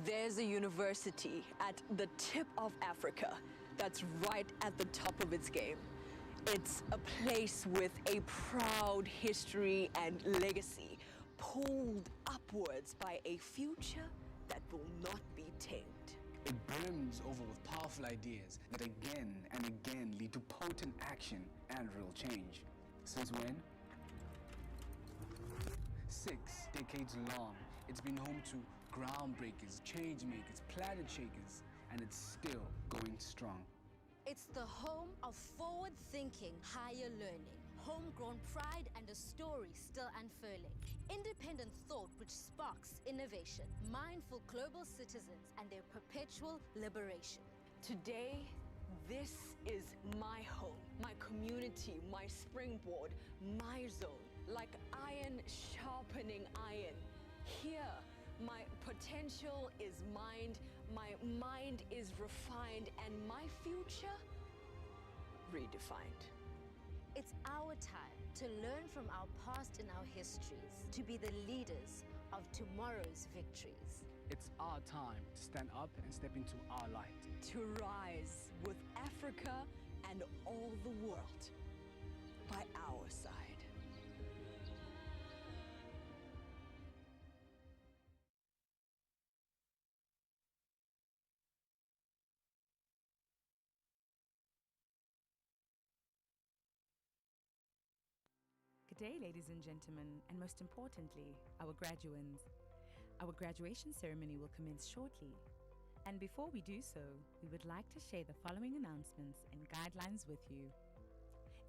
There's a university at the tip of Africa that's right at the top of its game. It's a place with a proud history and legacy, pulled upwards by a future that will not be tamed. It brims over with powerful ideas that again and again lead to potent action and real change. Since when? 6 decades long, it's been home to groundbreakers, change makers, planet shakers, and it's still going strong. It's the home of forward-thinking higher learning, homegrown pride and a story still unfurling, independent thought which sparks innovation, mindful global citizens and their perpetual liberation. Today, this is my home, my community, my springboard, my zone, like iron sharpening iron. Here, my potential is mined, my mind is refined, and my future redefined. It's our time to learn from our past and our histories, to be the leaders of tomorrow's victories. It's our time to stand up and step into our light. To rise with Africa and all the world by our side. Good day, ladies and gentlemen, and most importantly, our graduands. Our graduation ceremony will commence shortly. And before we do so, we would like to share the following announcements and guidelines with you.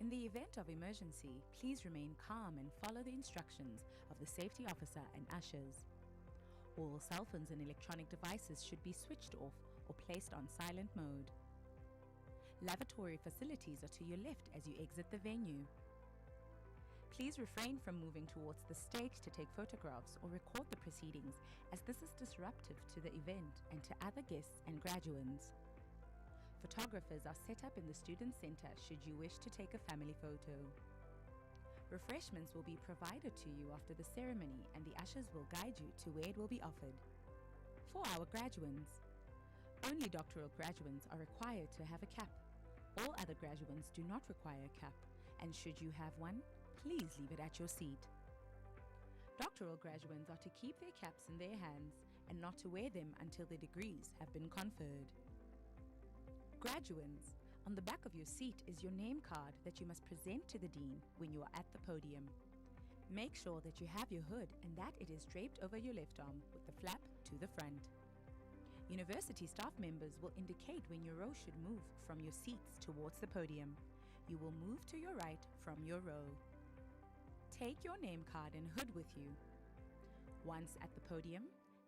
In the event of emergency, please remain calm and follow the instructions of the safety officer and ushers. All cell phones and electronic devices should be switched off or placed on silent mode. Lavatory facilities are to your left as you exit the venue. Please refrain from moving towards the stage to take photographs or record the proceedings, as this is disruptive to the event and to other guests and graduands. Photographers are set up in the Student Center should you wish to take a family photo. Refreshments will be provided to you after the ceremony, and the ushers will guide you to where it will be offered. For our graduands, only doctoral graduands are required to have a cap. All other graduands do not require a cap, and should you have one, please leave it at your seat. Doctoral graduands are to keep their caps in their hands and not to wear them until their degrees have been conferred. Graduands, on the back of your seat is your name card that you must present to the Dean when you are at the podium. Make sure that you have your hood and that it is draped over your left arm with the flap to the front. University staff members will indicate when your row should move from your seats towards the podium. You will move to your right from your row. Take your name card and hood with you. Once at the podium,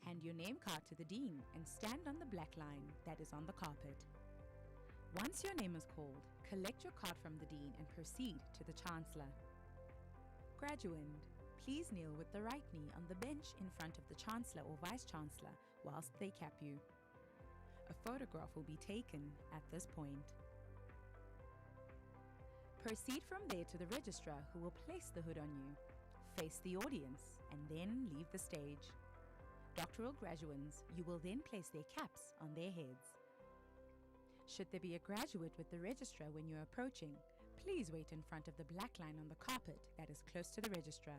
hand your name card to the Dean and stand on the black line that is on the carpet. Once your name is called, collect your card from the Dean and proceed to the Chancellor. Graduand, please kneel with the right knee on the bench in front of the Chancellor or Vice-Chancellor whilst they cap you. A photograph will be taken at this point. Proceed from there to the registrar, who will place the hood on you. Face the audience and then leave the stage. Doctoral graduands, you will then place their caps on their heads. Should there be a graduate with the registrar when you're approaching, please wait in front of the black line on the carpet that is close to the registrar.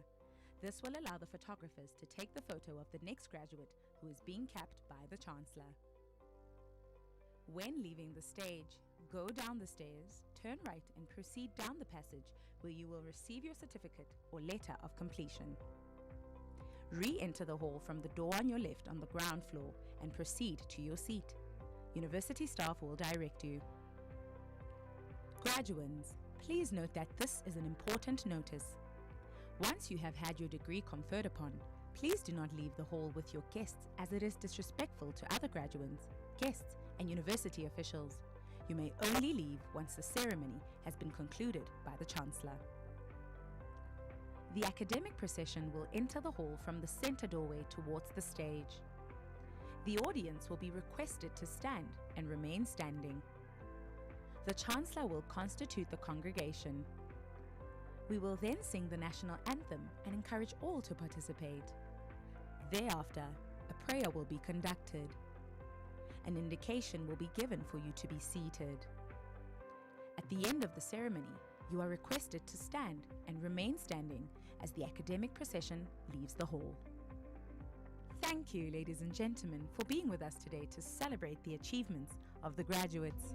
This will allow the photographers to take the photo of the next graduate who is being capped by the Chancellor. When leaving the stage, go down the stairs, turn right and proceed down the passage where you will receive your certificate or letter of completion. Re-enter the hall from the door on your left on the ground floor and proceed to your seat. University staff will direct you. Graduands, please note that this is an important notice. Once you have had your degree conferred upon, please do not leave the hall with your guests, as it is disrespectful to other graduands, guests, and university officials. You may only leave once the ceremony has been concluded by the Chancellor. The academic procession will enter the hall from the center doorway towards the stage. The audience will be requested to stand and remain standing. The Chancellor will constitute the congregation. We will then sing the national anthem and encourage all to participate. Thereafter, a prayer will be conducted. An indication will be given for you to be seated. At the end of the ceremony, you are requested to stand and remain standing as the academic procession leaves the hall. Thank you, ladies and gentlemen, for being with us today to celebrate the achievements of the graduates.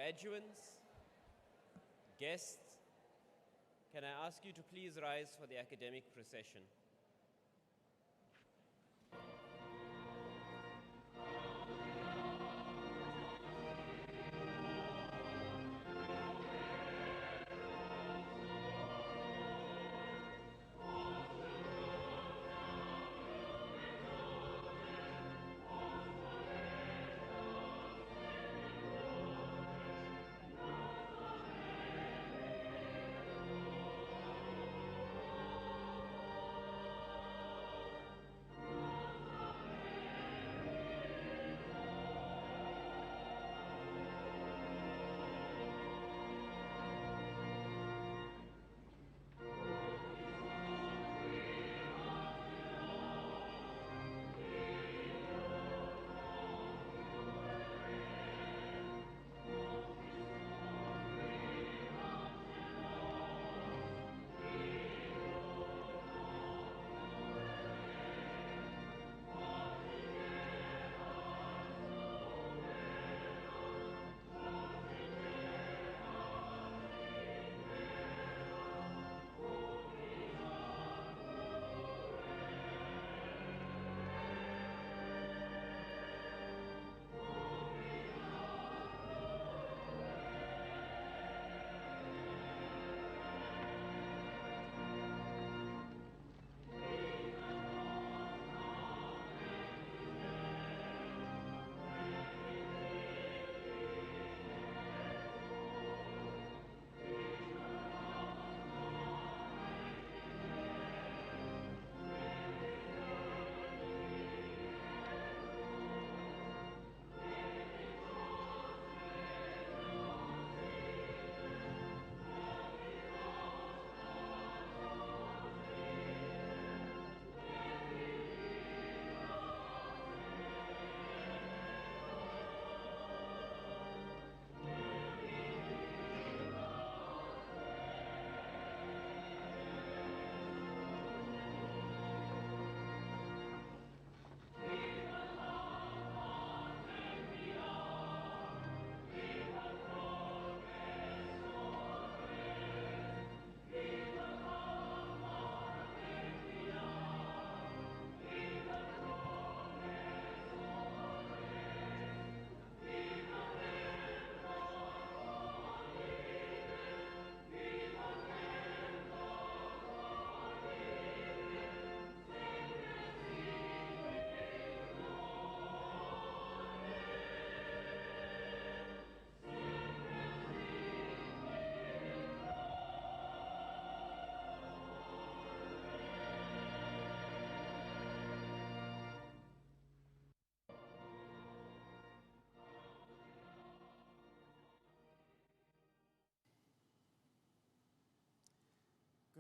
Graduands, guests, can I ask you to please rise for the academic procession?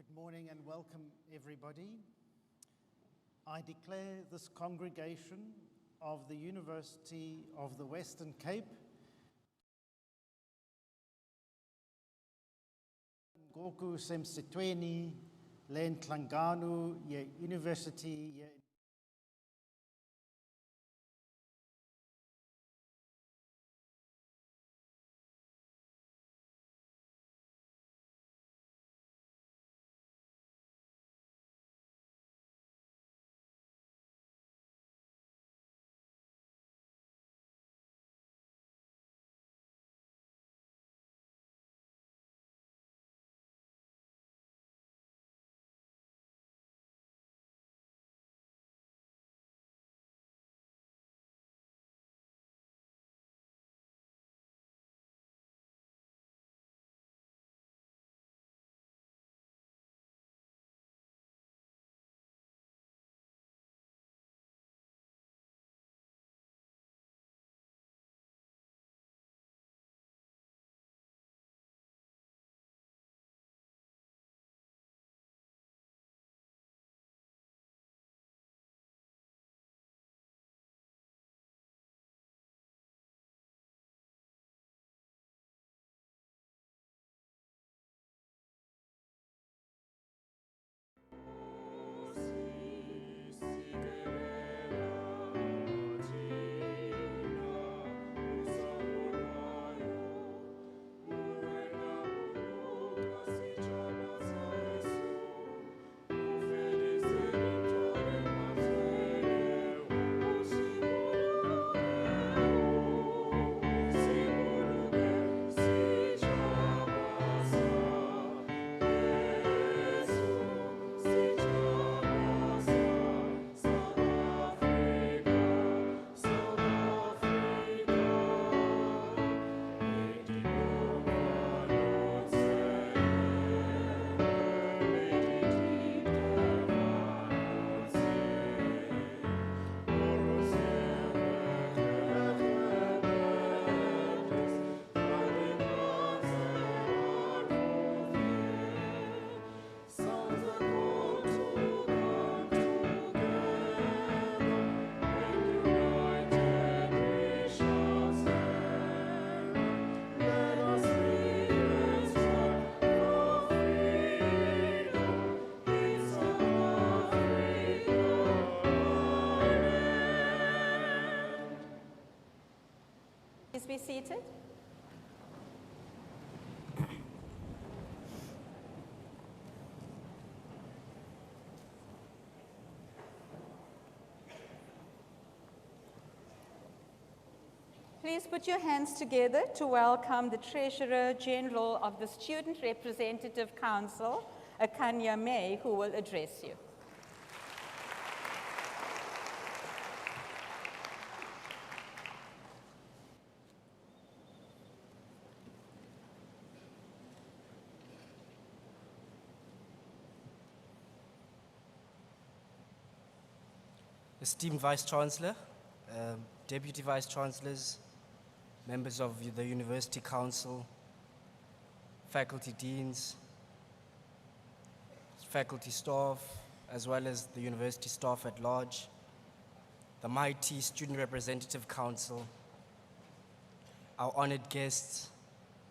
Good morning and welcome, everybody. I declare this congregation of the University of the Western Cape ngoku semthethweni le nhlangano ye-University be seated. Please put your hands together to welcome the Treasurer General of the Student Representative Council, Akanya May, who will address you. Esteemed Vice Chancellor, Deputy Vice Chancellors, members of the University Council, faculty deans, faculty staff, as well as the university staff at large, the mighty Student Representative Council, our honored guests,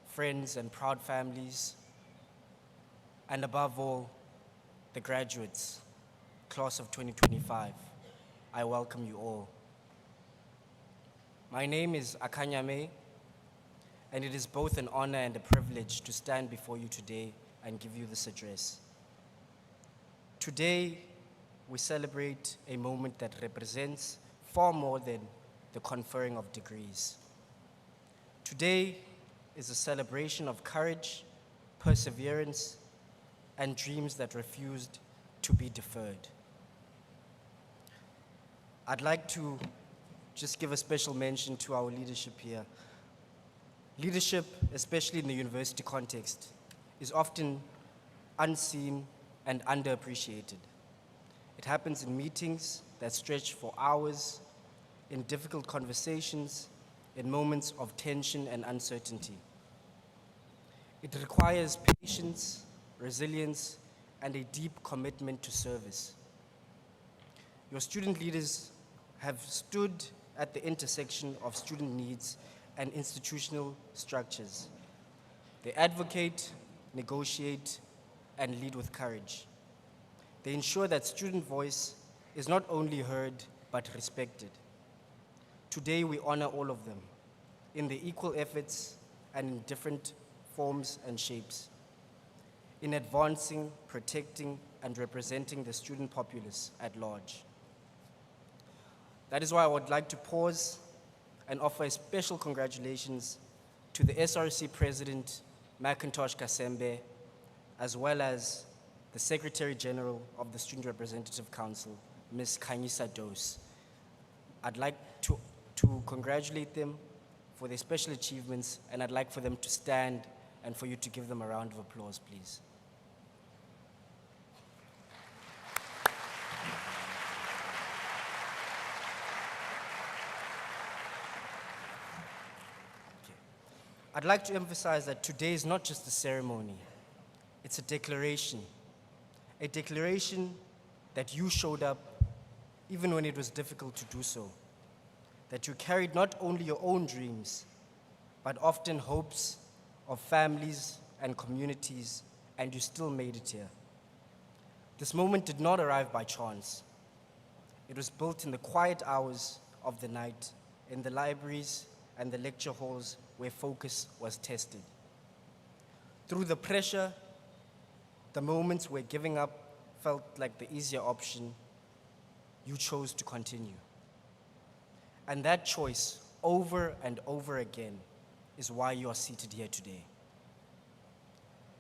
friends and proud families, and above all, the graduates, class of 2025. I welcome you all. My name is Akanya May, and it is both an honor and a privilege to stand before you today and give you this address. Today, we celebrate a moment that represents far more than the conferring of degrees. Today is a celebration of courage, perseverance, and dreams that refused to be deferred. I'd like to just give a special mention to our leadership here. Leadership, especially in the university context, is often unseen and underappreciated. It happens in meetings that stretch for hours, in difficult conversations, in moments of tension and uncertainty. It requires patience, resilience, and a deep commitment to service. Your student leaders have stood at the intersection of student needs and institutional structures. They advocate, negotiate, and lead with courage. They ensure that student voice is not only heard, but respected. Today, we honor all of them in their equal efforts and in different forms and shapes, in advancing, protecting, and representing the student populace at large. That is why I would like to pause and offer a special congratulations to the SRC President, Macintosh Kasembe, as well as the Secretary General of the Student Representative Council, Ms. Khanyisa Dose. I'd like to congratulate them for their special achievements, and I'd like for them to stand and for you to give them a round of applause, please. I'd like to emphasize that today is not just a ceremony, it's a declaration that you showed up even when it was difficult to do so, that you carried not only your own dreams, but often hopes of families and communities, and you still made it here. This moment did not arrive by chance. It was built in the quiet hours of the night, in the libraries and the lecture halls where focus was tested. Through the pressure, the moments where giving up felt like the easier option, you chose to continue. And that choice, over and over again, is why you are seated here today.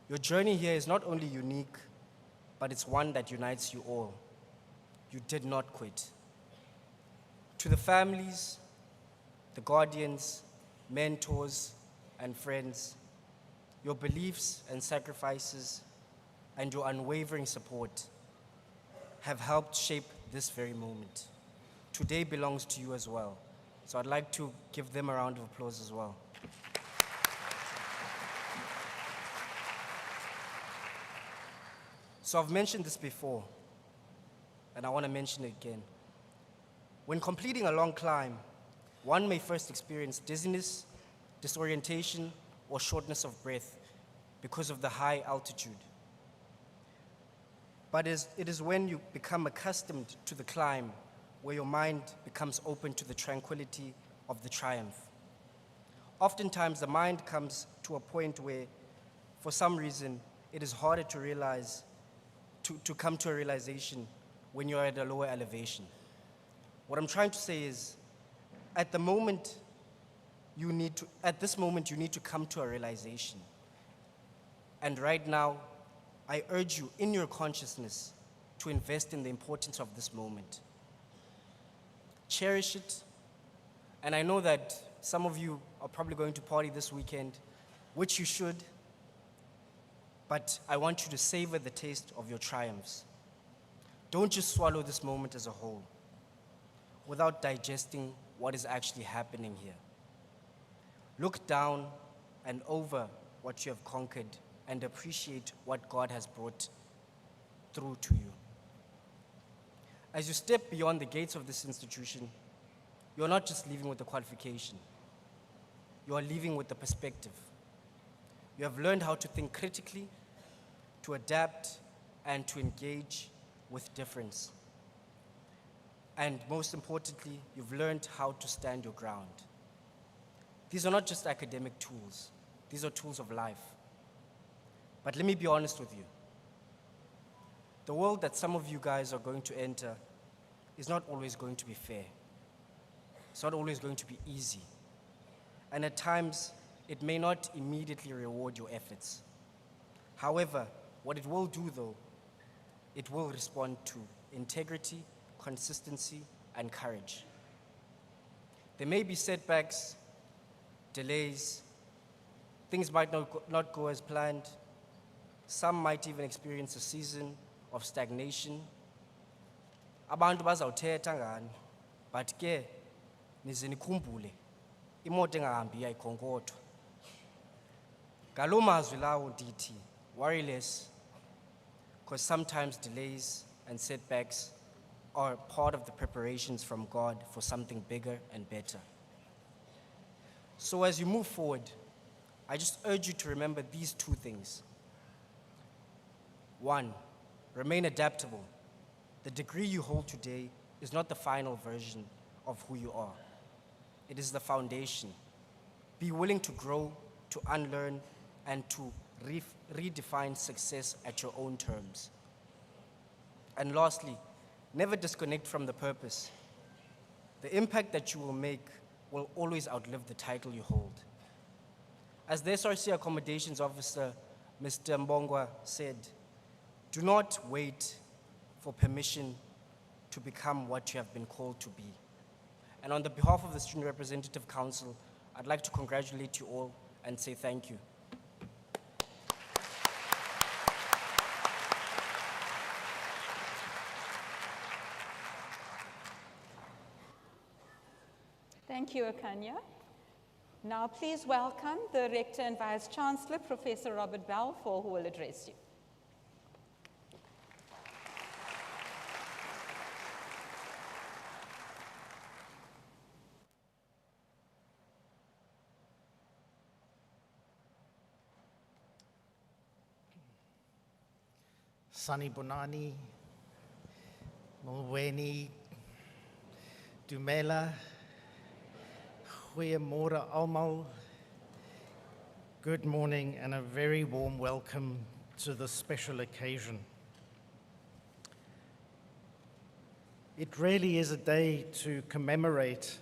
Your journey here is not only unique, but it's one that unites you all. You did not quit. To the families, the guardians, mentors, and friends, your beliefs and sacrifices and your unwavering support have helped shape this very moment. Today belongs to you as well. So I'd like to give them a round of applause as well. So I've mentioned this before, and I want to mention it again. When completing a long climb, one may first experience dizziness, disorientation, or shortness of breath because of the high altitude. But it is when you become accustomed to the climb where your mind becomes open to the tranquility of the triumph. oftentimes the mind comes to a point where, for some reason, it is harder to realize, to come to a realization when you're at a lower elevation. What I'm trying to say is, at this moment, you need to come to a realization. And right now, I urge you, in your consciousness, to invest in the importance of this moment. Cherish it. And I know that some of you are probably going to party this weekend, which you should, but I want you to savor the taste of your triumphs. Don't just swallow this moment as a whole, without digesting what is actually happening here. Look down and over what you have conquered and appreciate what God has brought through to you. As you step beyond the gates of this institution, you're not just leaving with a qualification. You are leaving with a perspective. You have learned how to think critically, to adapt, and to engage with difference. And most importantly, you've learned how to stand your ground. These are not just academic tools. These are tools of life. But let me be honest with you. The world that some of you guys are going to enter is not always going to be fair. It's not always going to be easy. And at times, it may not immediately reward your efforts. However, what it will do though, it will respond to integrity, consistency, and courage. There may be setbacks, delays, things might not go as planned. Some might even experience a season of stagnation. Abantu bazawuthetha ngani, but ke nize nikhumbule imoto engahambi iyayikhonkotha. Ngaloo mazwi lawo ndithi, worry less, because sometimes delays and setbacks are part of the preparations from God for something bigger and better. So as you move forward, I just urge you to remember these two things. One, remain adaptable. The degree you hold today is not the final version of who you are. It is the foundation. Be willing to grow, to unlearn, and to redefine success at your own terms. And lastly, never disconnect from the purpose. The impact that you will make will always outlive the title you hold. As the SRC Accommodations Officer, Mr. Mbongwa, said, do not wait for permission to become what you have been called to be. And on the behalf of the Student Representative Council, I'd like to congratulate you all and say thank you. Thank you, Akanya. Now, please welcome the Rector and Vice Chancellor, Professor Robert Balfour, who will address you. Sani Bonani, Mulweni, Dumela, Goeiemorgen almal. Good morning and a very warm welcome to this special occasion. It really is a day to commemorate,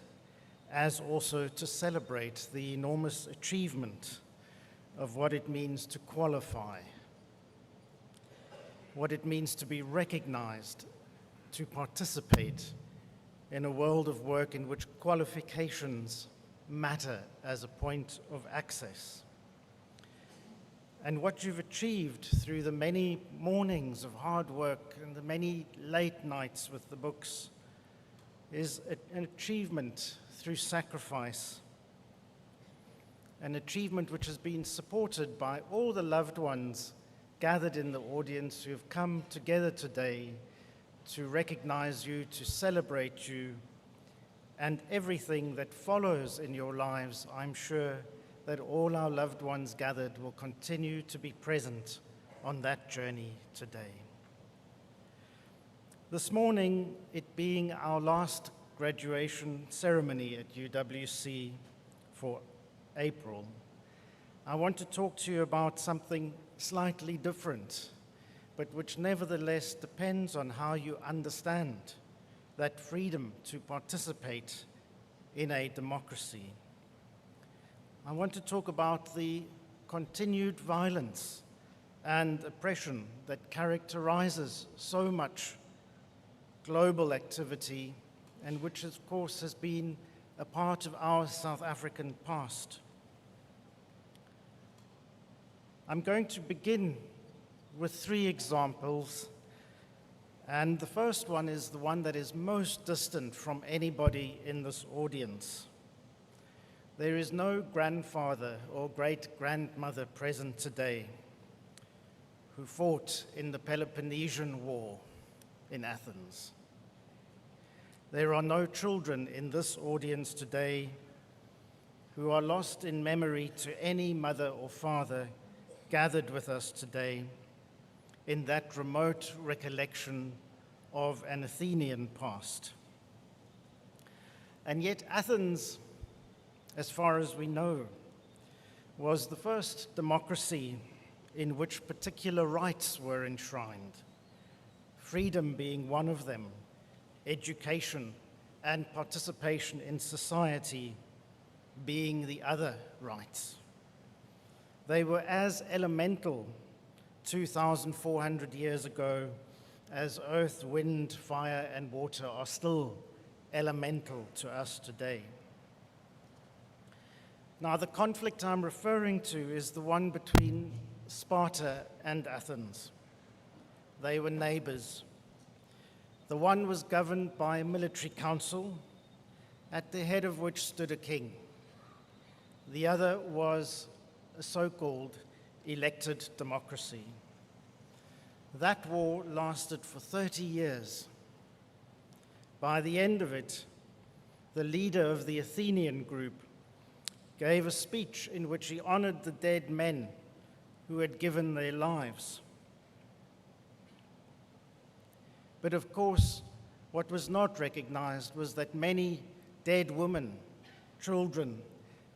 as also to celebrate the enormous achievement of what it means to qualify, what it means to be recognized, to participate in a world of work in which qualifications matter as a point of access. And what you've achieved through the many mornings of hard work and the many late nights with the books is an achievement through sacrifice, an achievement which has been supported by all the loved ones gathered in the audience who have come together today to recognize you, to celebrate you, and everything that follows in your lives. I'm sure that all our loved ones gathered will continue to be present on that journey today. This morning, it being our last graduation ceremony at UWC for April, I want to talk to you about something slightly different, but which nevertheless depends on how you understand that freedom to participate in a democracy. I want to talk about the continued violence and oppression that characterizes so much global activity and which, of course, has been a part of our South African past. I'm going to begin with 3 examples, and the first one is the one that is most distant from anybody in this audience. There is no grandfather or great-grandmother present today who fought in the Peloponnesian War in Athens. There are no children in this audience today who are lost in memory to any mother or father gathered with us today in that remote recollection of an Athenian past. And yet Athens, as far as we know, was the first democracy in which particular rights were enshrined, freedom being one of them, education and participation in society being the other rights. They were as elemental 2,400 years ago as earth, wind, fire, and water are still elemental to us today. Now, the conflict I'm referring to is the one between Sparta and Athens. They were neighbors. The one was governed by a military council, at the head of which stood a king. The other was a so-called elected democracy. That war lasted for 30 years. By the end of it, the leader of the Athenian group gave a speech in which he honored the dead men who had given their lives. But of course, what was not recognized was that many dead women, children,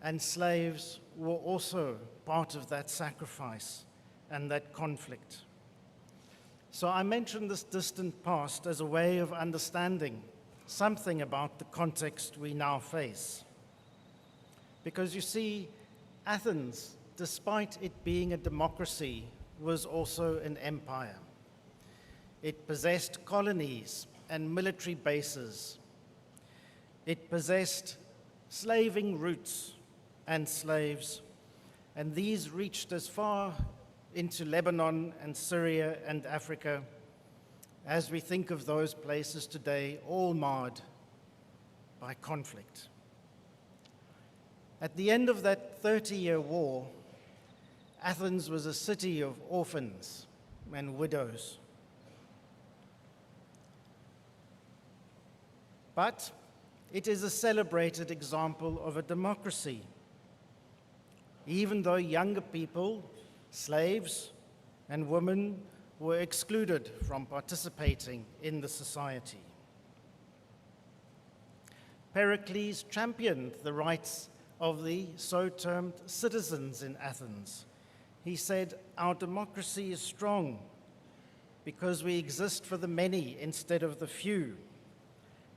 and slaves were also part of that sacrifice and that conflict. So I mention this distant past as a way of understanding something about the context we now face. Because you see, Athens, despite it being a democracy, was also an empire. It possessed colonies and military bases. It possessed slaving routes and slaves, and these reached as far into Lebanon and Syria and Africa as we think of those places today, all marred by conflict. At the end of that 30-year war, Athens was a city of orphans and widows. But it is a celebrated example of a democracy. Even though younger people, slaves, and women were excluded from participating in the society. Pericles championed the rights of the so-termed citizens in Athens. He said, "Our democracy is strong because we exist for the many instead of the few.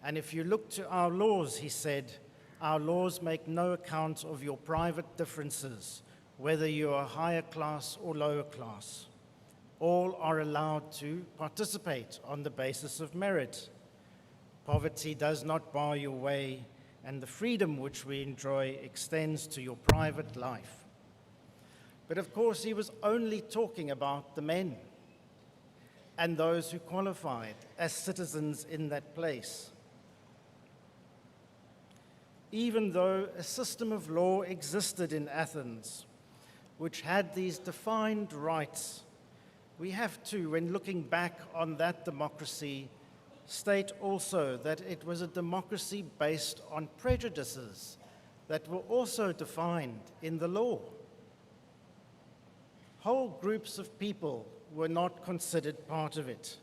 And if you look to our laws," he said, "our laws make no account of your private differences, whether you are higher class or lower class. All are allowed to participate on the basis of merit. Poverty does not bar your way, and the freedom which we enjoy extends to your private life." But of course, he was only talking about the men and those who qualified as citizens in that place. Even though a system of law existed in Athens, which had these defined rights, we have to, when looking back on that democracy, state also that it was a democracy based on prejudices that were also defined in the law. Whole groups of people were not considered part of it.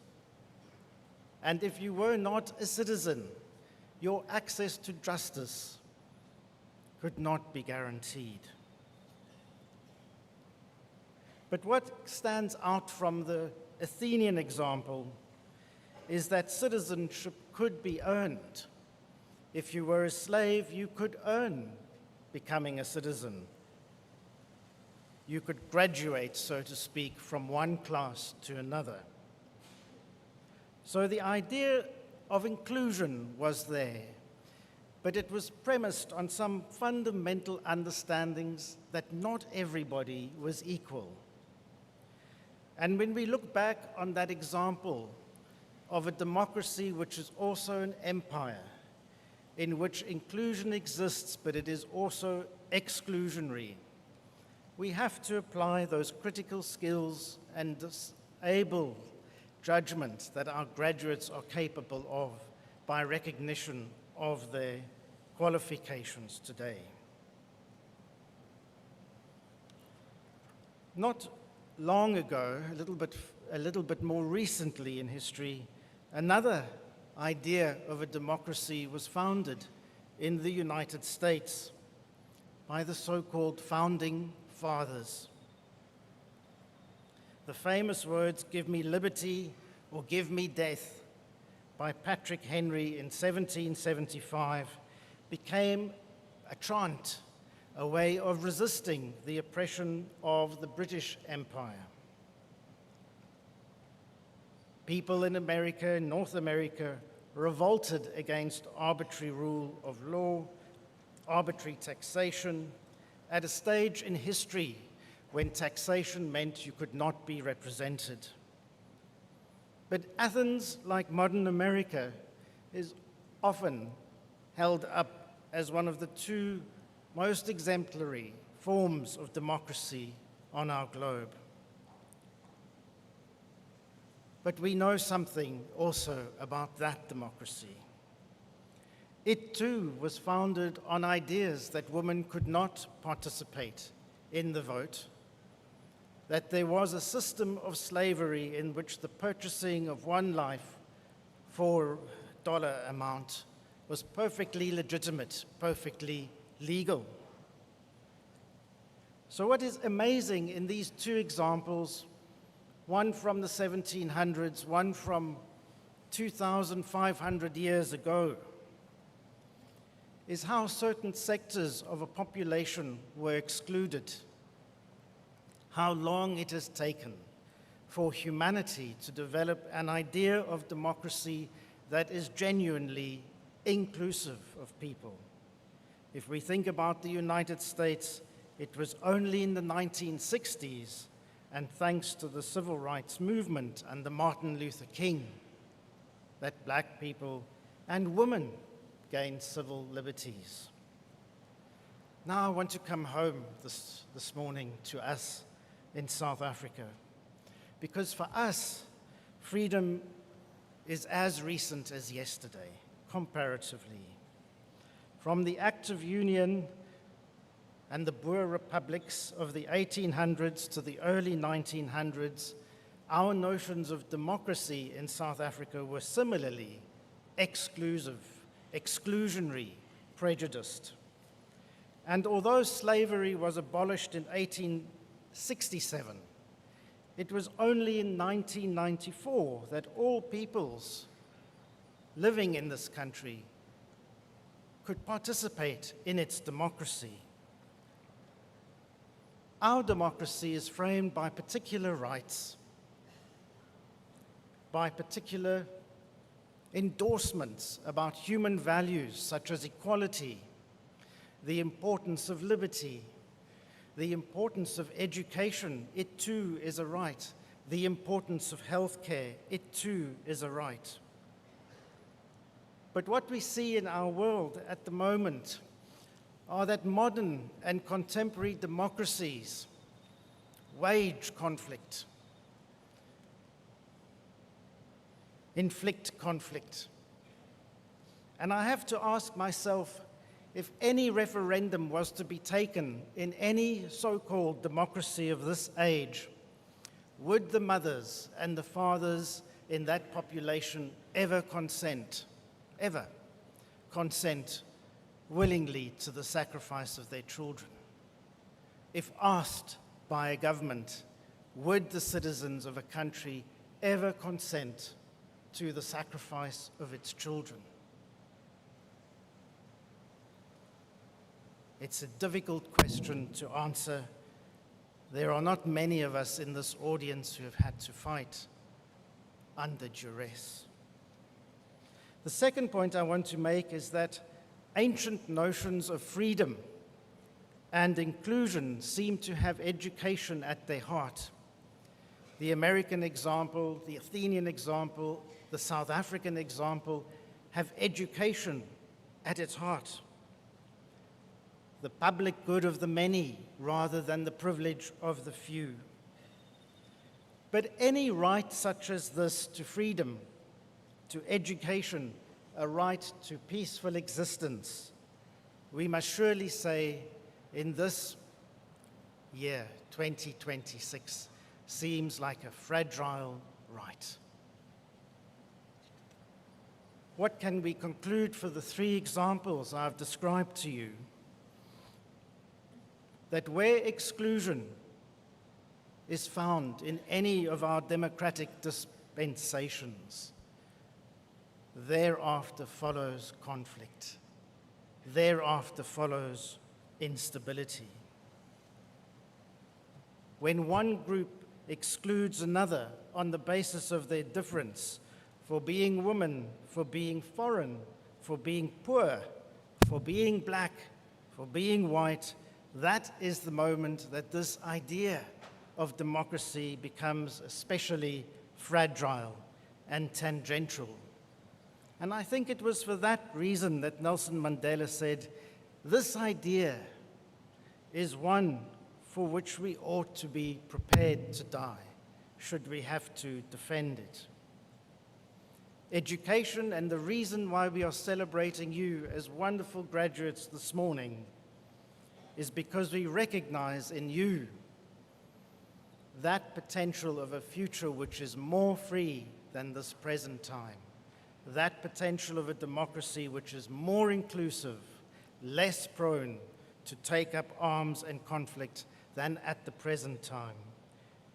And if you were not a citizen, your access to justice could not be guaranteed. But what stands out from the Athenian example is that citizenship could be earned. If you were a slave, you could earn becoming a citizen. You could graduate, so to speak, from one class to another. So the idea of inclusion was there, but it was premised on some fundamental understandings that not everybody was equal. And when we look back on that example of a democracy which is also an empire, in which inclusion exists, but it is also exclusionary, we have to apply those critical skills and able judgment that our graduates are capable of by recognition of their qualifications today. Not long ago, a little bit more recently in history, another idea of a democracy was founded in the United States by the so-called founding fathers. The famous words, "Give me liberty or give me death," by Patrick Henry in 1775, became a chant, a way of resisting the oppression of the British Empire. People in America, North America, revolted against arbitrary rule of law, arbitrary taxation, at a stage in history when taxation meant you could not be represented. But Athens, like modern America, is often held up as one of the two most exemplary forms of democracy on our globe. But we know something also about that democracy. It too was founded on ideas that women could not participate in the vote, that there was a system of slavery in which the purchasing of one life for a dollar amount was perfectly legitimate, perfectly legal. So what is amazing in these two examples, one from the 1700s, one from 2,500 years ago, is how certain sectors of a population were excluded, how long it has taken for humanity to develop an idea of democracy that is genuinely inclusive of people. If we think about the United States, it was only in the 1960s, and thanks to the civil rights movement and the Martin Luther King, that black people and women gained civil liberties. Now I want to come home this morning to us in South Africa, because for us, freedom is as recent as yesterday, comparatively. From the Act of Union and the Boer republics of the 1800s to the early 1900s, our notions of democracy in South Africa were similarly exclusive, exclusionary, prejudiced. And although slavery was abolished in 1867, it was only in 1994 that all peoples living in this country could participate in its democracy. Our democracy is framed by particular rights, by particular endorsements about human values such as equality, the importance of liberty, the importance of education, it too is a right, the importance of healthcare, it too is a right. But what we see in our world at the moment are that modern and contemporary democracies wage conflict, inflict conflict. And I have to ask myself, if any referendum was to be taken in any so-called democracy of this age, would the mothers and the fathers in that population ever consent willingly to the sacrifice of their children? If asked by a government, would the citizens of a country ever consent to the sacrifice of its children? It's a difficult question to answer. There are not many of us in this audience who have had to fight under duress. The second point I want to make is that ancient notions of freedom and inclusion seem to have education at their heart. The American example, the Athenian example, the South African example have education at its heart. The public good of the many rather than the privilege of the few. But any right such as this to freedom, to education, a right to peaceful existence, we must surely say in this year, 2026, seems like a fragile right. What can we conclude for the three examples I've described to you? That where exclusion is found in any of our democratic dispensations, thereafter follows conflict. Thereafter follows instability. When one group excludes another on the basis of their difference, for being woman, for being foreign, for being poor, for being black, for being white, that is the moment that this idea of democracy becomes especially fragile and tangential. And I think it was for that reason that Nelson Mandela said, this idea is one for which we ought to be prepared to die, should we have to defend it. Education, and the reason why we are celebrating you as wonderful graduates this morning, is because we recognize in you that potential of a future which is more free than this present time, that potential of a democracy which is more inclusive, less prone to take up arms and conflict than at the present time.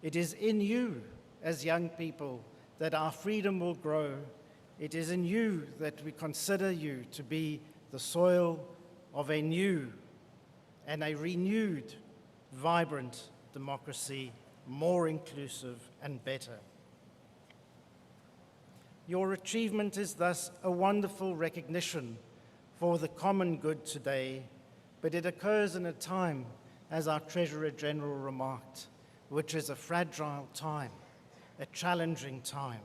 It is in you as young people that our freedom will grow. It is in you that we consider you to be the soil of a new and a renewed, vibrant democracy, more inclusive and better. Your achievement is thus a wonderful recognition for the common good today, but it occurs in a time, as our Treasurer General remarked, which is a fragile time, a challenging time.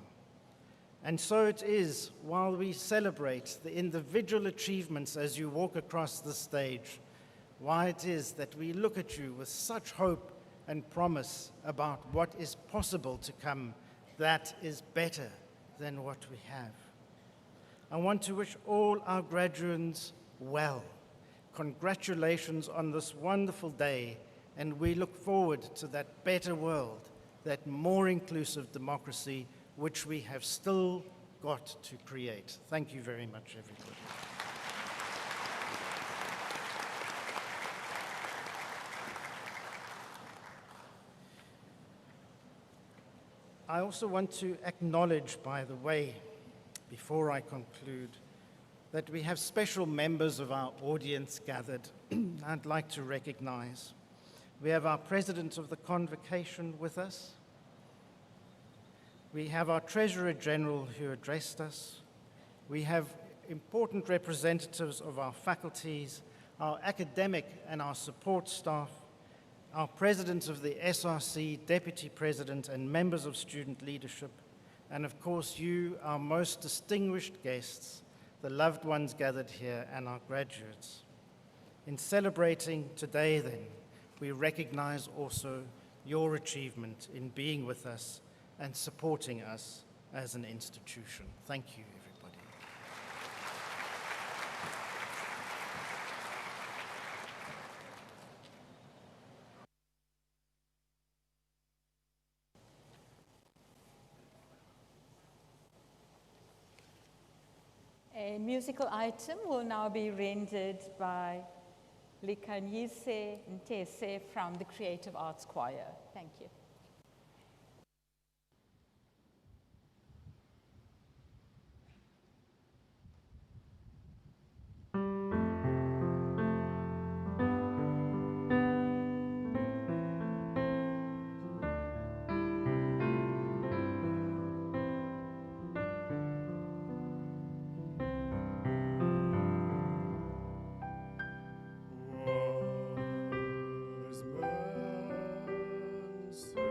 And so it is, while we celebrate the individual achievements as you walk across the stage, why it is that we look at you with such hope and promise about what is possible to come that is better than what we have. I want to wish all our graduates well. Congratulations on this wonderful day, and we look forward to that better world, that more inclusive democracy which we have still got to create. Thank you very much, everybody. I also want to acknowledge, by the way, before I conclude, that we have special members of our audience gathered I'd like to recognize. We have our President of the Convocation with us. We have our Treasurer General who addressed us. We have important representatives of our faculties, our academic and our support staff, our President of the SRC, Deputy President, and members of student leadership, and of course you, our most distinguished guests, the loved ones gathered here, and our graduates. In celebrating today, then, we recognize also your achievement in being with us and supporting us as an institution. Thank you, everybody. A musical item will now be rendered by Likanyise Ntese from the Creative Arts Choir. Thank you. Was man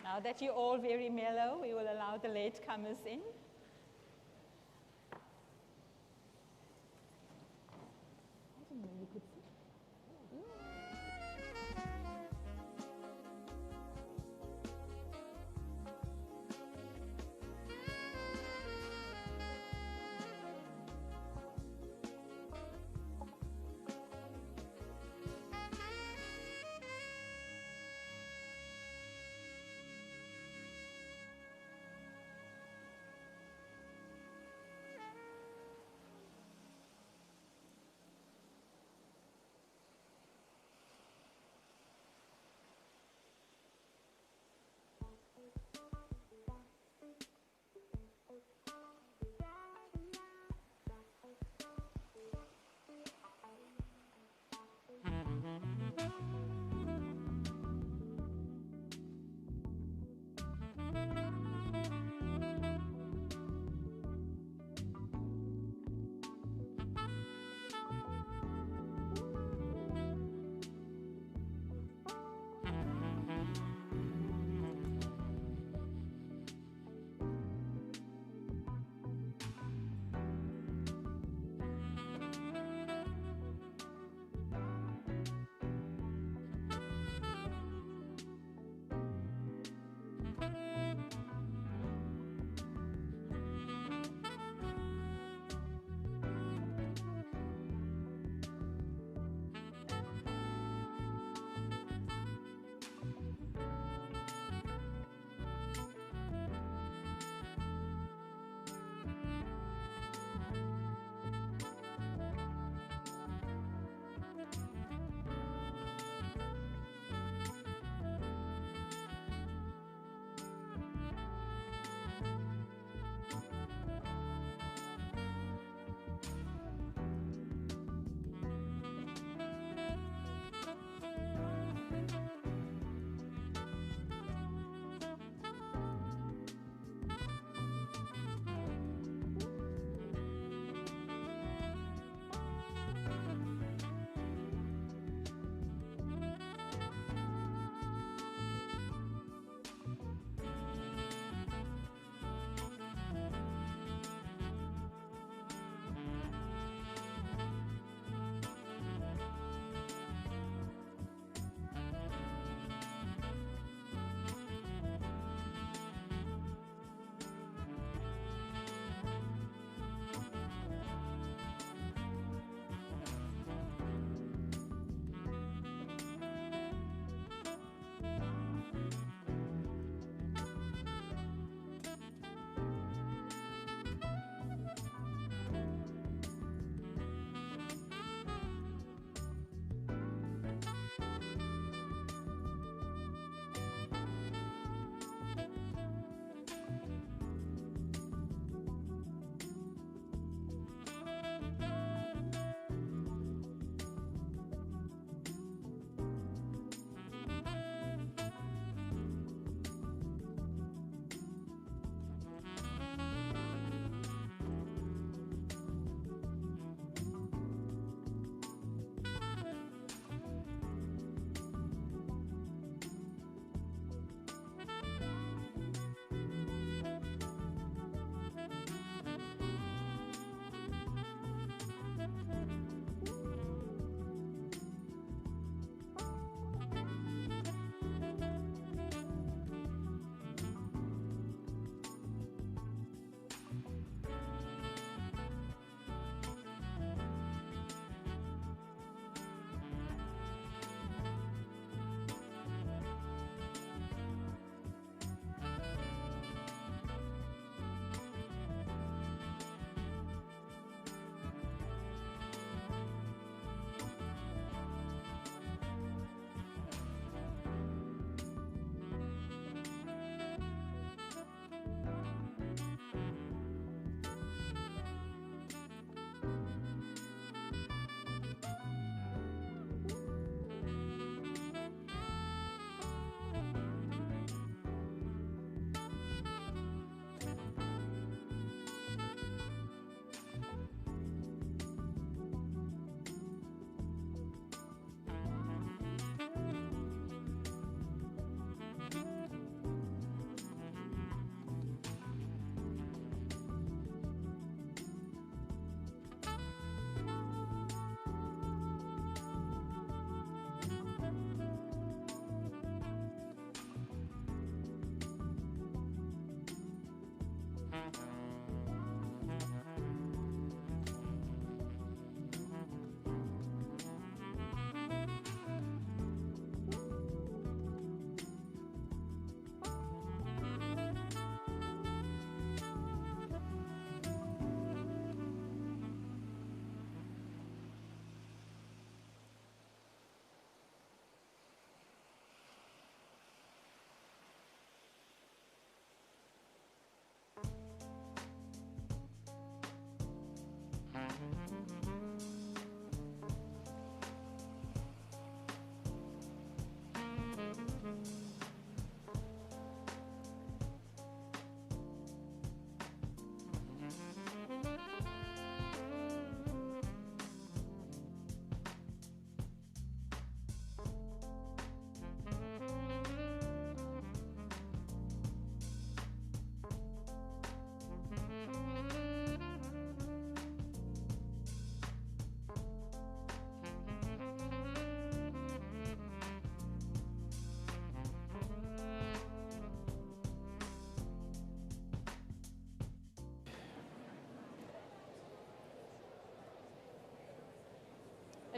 Now that you're all very mellow, we will allow the latecomers in.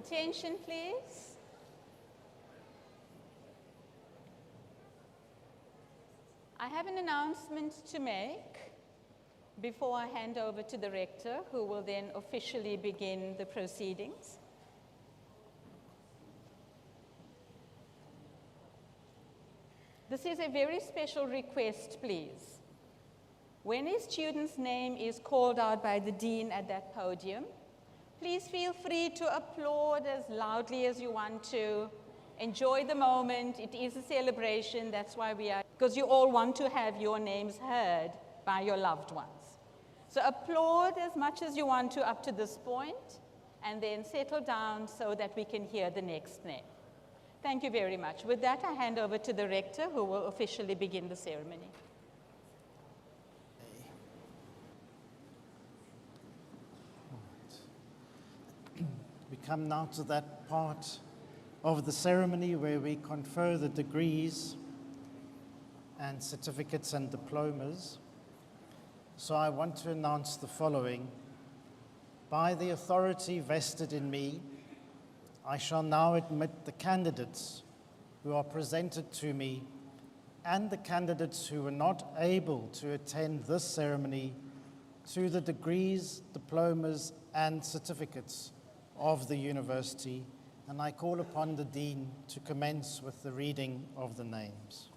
Attention, please. I have an announcement to make before I hand over to the rector, who will then officially begin the proceedings. This is a very special request, please. When a student's name is called out by the dean at that podium, please feel free to applaud as loudly as you want to. Enjoy the moment. It is a celebration. That's why we are, because you all want to have your names heard by your loved ones. So applaud as much as you want to up to this point, and then settle down so that we can hear the next name. Thank you very much. With that, I hand over to the rector, who will officially begin the ceremony. We come now to that part of the ceremony where we confer the degrees and certificates and diplomas. So I want to announce the following. By the authority vested in me, I shall now admit the candidates who are presented to me and the candidates who were not able to attend this ceremony to the degrees, diplomas, and certificates of the university, and I call upon the Dean to commence with the reading of the names.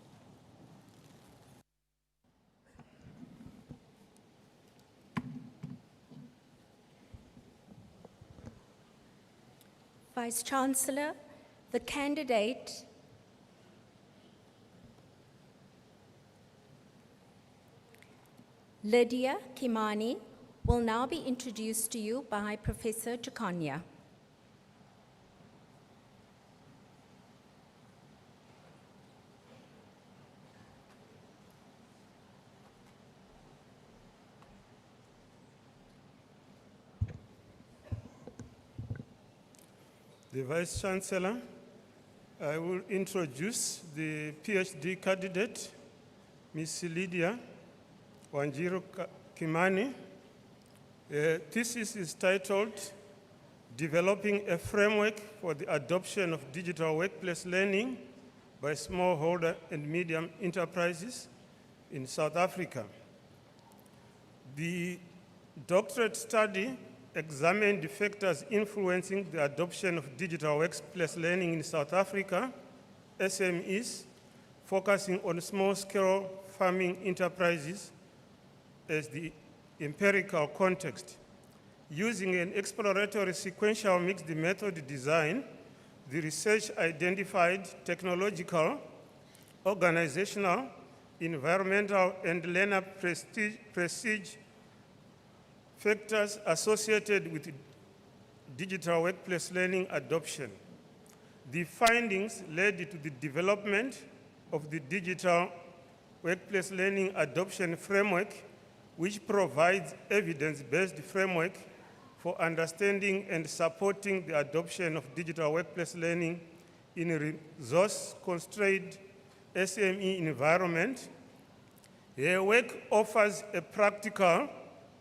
Vice-Chancellor, the candidate Lydia Kimani will now be introduced to you by Professor Chikanya. The Vice-Chancellor, I will introduce the PhD candidate, Ms. Lydia Wanjiru Kimani. Thesis is titled, Developing a Framework for the Adoption of Digital Workplace Learning by Smallholder and Medium Enterprises in South Africa. The doctorate study examined the factors influencing the adoption of digital workplace learning in South Africa, SMEs, focusing on small-scale farming enterprises as the empirical context. Using an exploratory sequential mixed method design, the research identified technological, organizational, environmental, and learner prestige factors associated with digital workplace learning adoption. The findings led to the development of the digital workplace learning adoption framework, which provides evidence-based framework for understanding and supporting the adoption of digital workplace learning in a resource-constrained SME environment. Her work offers a practical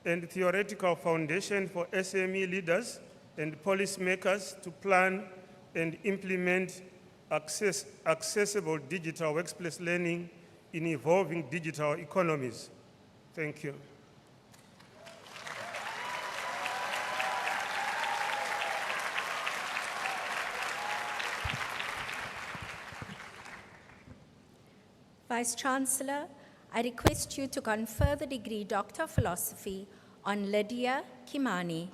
and theoretical foundation for SME leaders and policymakers to plan and implement accessible digital workplace learning in evolving digital economies. Thank you. Vice-Chancellor, I request you to confer the degree Doctor of Philosophy on Lydia Kimani.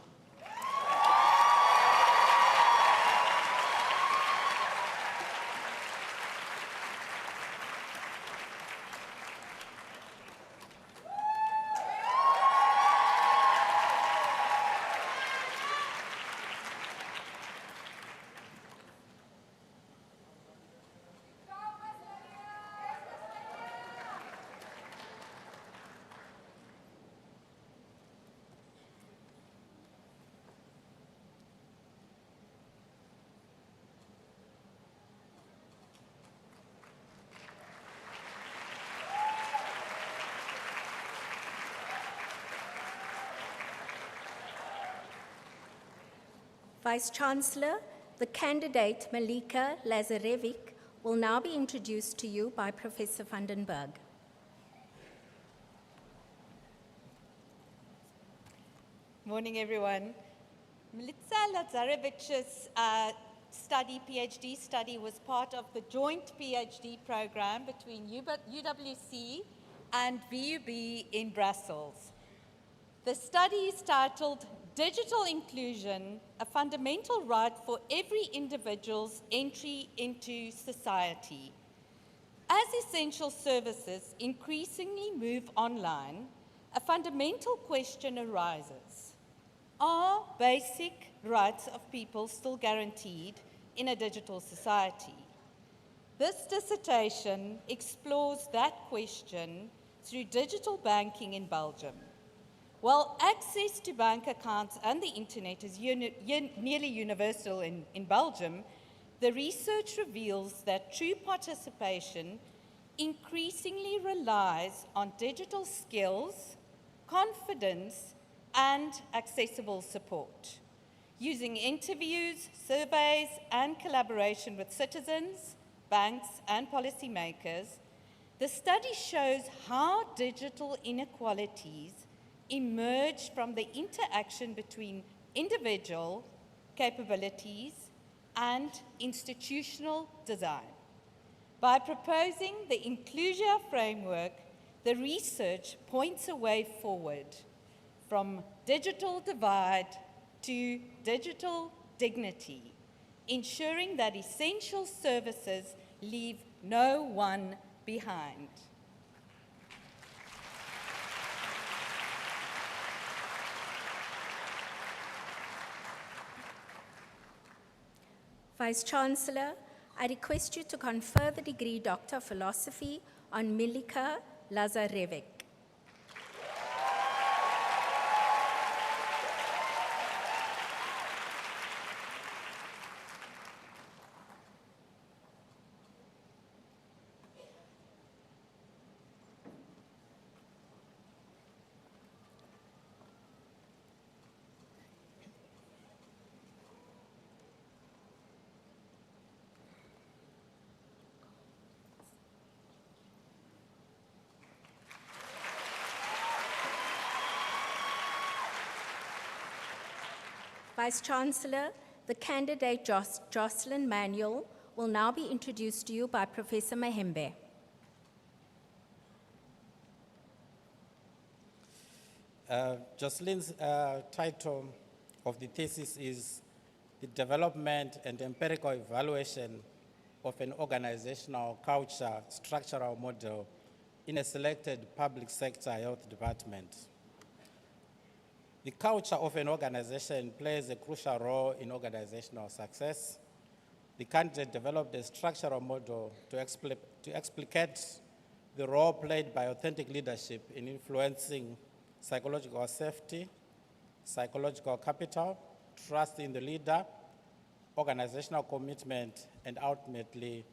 Vice-Chancellor, the candidate Malika Lazarevic will now be introduced to you by Professor Vandenberg. Morning, everyone. Milica Lazarevic's PhD study was part of the joint PhD program between UWC and VUB in Brussels. The study is titled Digital Inclusion, a Fundamental Right for Every Individual's Entry into Society. As essential services increasingly move online, a fundamental question arises. Are basic rights of people still guaranteed in a digital society? This dissertation explores that question through digital banking in Belgium. While access to bank accounts and the internet is nearly universal in Belgium, the research reveals that true participation increasingly relies on digital skills, confidence, and accessible support. Using interviews, surveys, and collaboration with citizens, banks, and policymakers, the study shows how digital inequalities emerge from the interaction between individual capabilities and institutional design. By proposing the Inclusia framework, the research points a way forward from digital divide to digital dignity, ensuring that essential services leave no one behind. Vice-Chancellor, I request you to confer the degree Doctor of Philosophy on Milika Lazarevic. Vice-Chancellor, the candidate Jocelyn Manuel will now be introduced to you by Professor Mahembe. Jocelyn's title of the thesis is The Development and Empirical Evaluation of an Organizational Culture Structural Model in a Selected Public Sector Health Department. The culture of an organization plays a crucial role in organizational success. The candidate developed a structural model to explicate the role played by authentic leadership in influencing psychological safety, psychological capital, trust in the leader, organizational commitment, and ultimately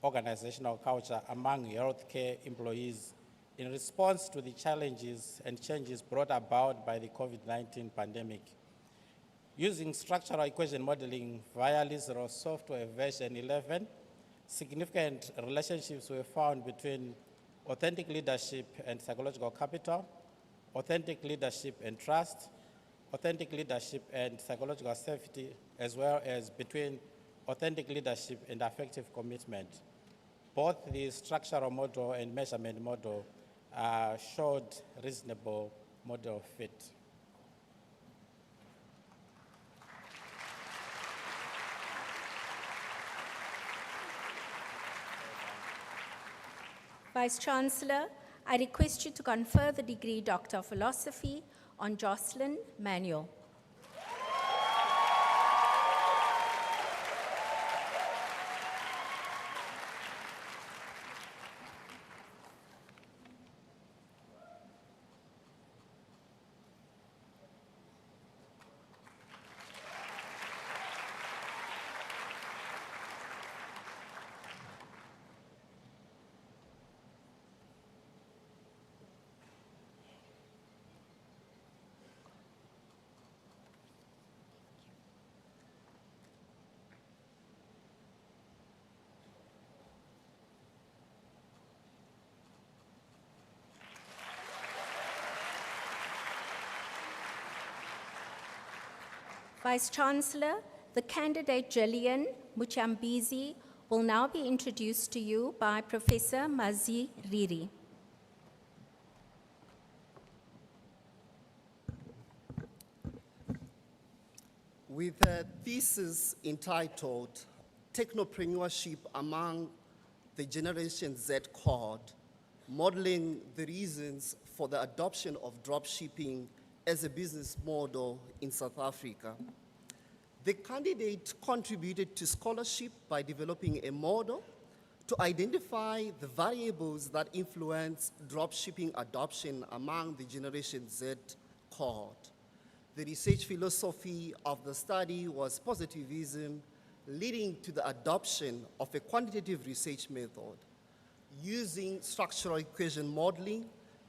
organizational culture among healthcare employees in response to the challenges and changes brought about by the COVID-19 pandemic. Using structural equation modeling via Lizero software version 11, significant relationships were found between authentic leadership and psychological capital, authentic leadership and trust, authentic leadership and psychological safety, as well as between authentic leadership and affective commitment. Both the structural model and measurement model showed reasonable model fit. Vice-Chancellor, I request you to confer the degree Doctor of Philosophy on Jocelyn Manuel. Vice-Chancellor, the candidate Gillian Muchambizi will now be introduced to you by Professor Mazi Riri. With a thesis entitled Technopreneurship Among the Generation Z cohort, modeling the reasons for the adoption of dropshipping as a business model in South Africa. The candidate contributed to scholarship by developing a model to identify the variables that influence dropshipping adoption among the Generation Z cohort. The research philosophy of the study was positivism, leading to the adoption of a quantitative research method. Using structural equation modeling,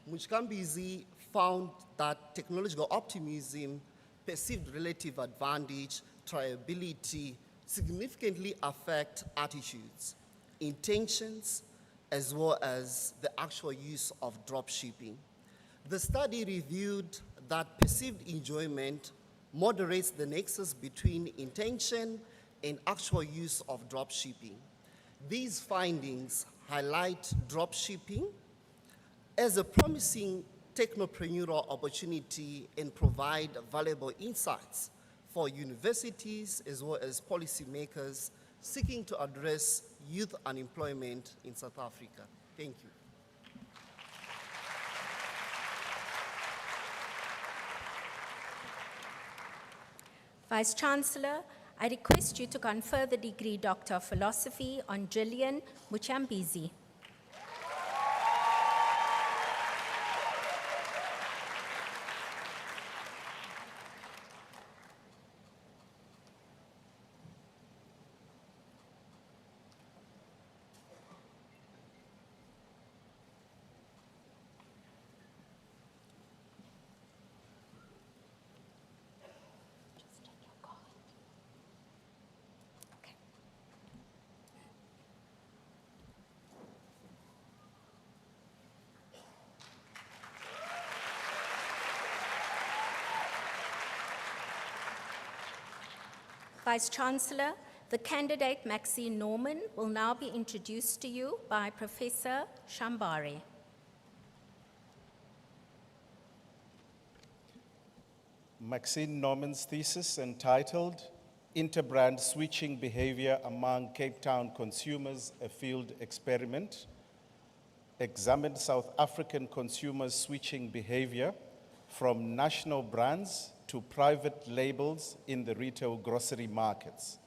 Muchambizi found that technological optimism, perceived relative advantage, triability significantly affect attitudes, intentions, as well as the actual use of dropshipping. The study reviewed that perceived enjoyment moderates the nexus between intention and actual use of dropshipping. These findings highlight dropshipping as a promising technopreneurial opportunity and provide valuable insights for universities as well as policymakers seeking to address youth unemployment in South Africa. Thank you. Vice-Chancellor, I request you to confer the degree Doctor of Philosophy on Gillian Muchambizi. Vice-Chancellor, the candidate Maxine Norman will now be introduced to you by Professor Shambari. Maxine Norman's thesis entitled Interbrand Switching Behavior Among Cape Town Consumers, a Field Experiment, examined South African consumers' switching behavior from national brands to private labels in the retail grocery markets.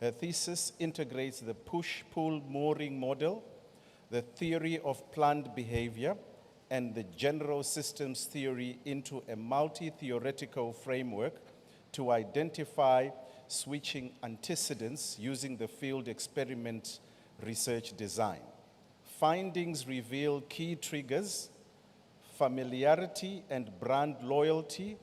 Her thesis integrates the push-pull mooring model, the theory of planned behavior, and the general systems theory into a multi-theoretical framework to identify switching antecedents using the field experiment research design. Findings reveal key triggers, familiarity and brand loyalty,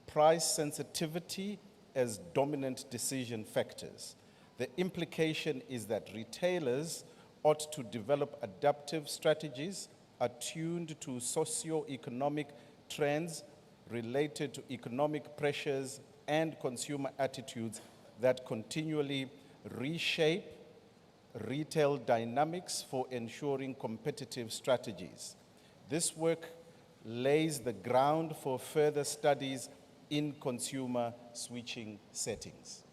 price sensitivity as dominant decision factors. The implication is that retailers ought to develop adaptive strategies attuned to socio-economic trends related to economic pressures and consumer attitudes that continually reshape retail dynamics for ensuring competitive strategies. This work lays the ground for further studies in consumer switching settings.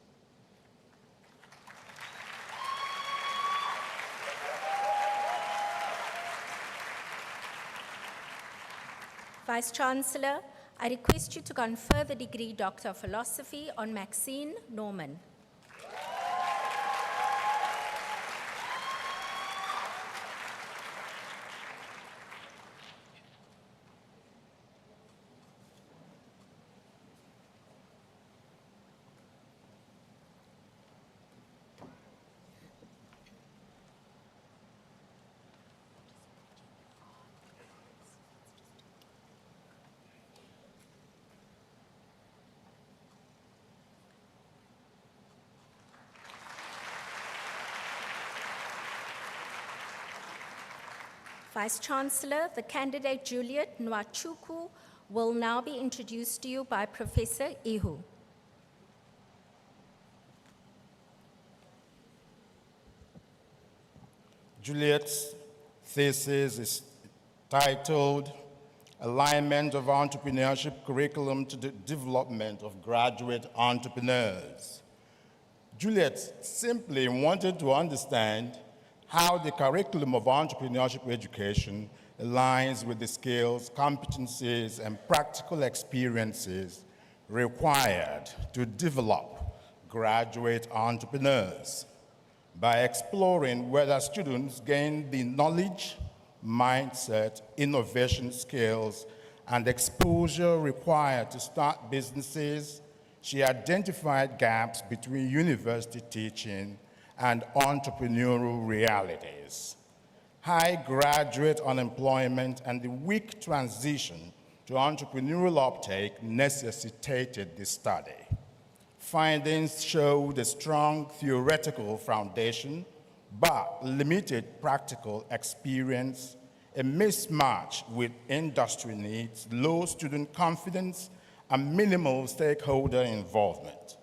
Vice-Chancellor, I request you to confer the degree Doctor of Philosophy on Maxine Norman. Vice-Chancellor, the candidate Juliet Nwachuku will now be introduced to you by Professor Ihu. Juliet's thesis is titled Alignment of Entrepreneurship Curriculum to the Development of Graduate Entrepreneurs. Juliet simply wanted to understand how the curriculum of entrepreneurship education aligns with the skills, competencies, and practical experiences required to develop graduate entrepreneurs by exploring whether students gain the knowledge, mindset, innovation skills, and exposure required to start businesses. She identified gaps between university teaching and entrepreneurial realities. High graduate unemployment and the weak transition to entrepreneurial uptake necessitated this study. Findings showed a strong theoretical foundation, but limited practical experience, a mismatch with industry needs, low student confidence, and minimal stakeholder involvement.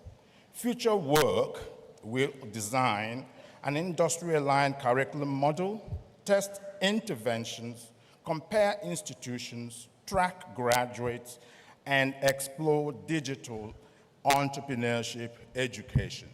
Future work will design an industry-aligned curriculum model, test interventions, compare institutions, track graduates, and explore digital entrepreneurship education.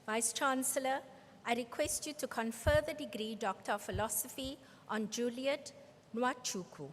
Vice-Chancellor, I request you to confer the degree Doctor of Philosophy on Juliet Nwachukwu.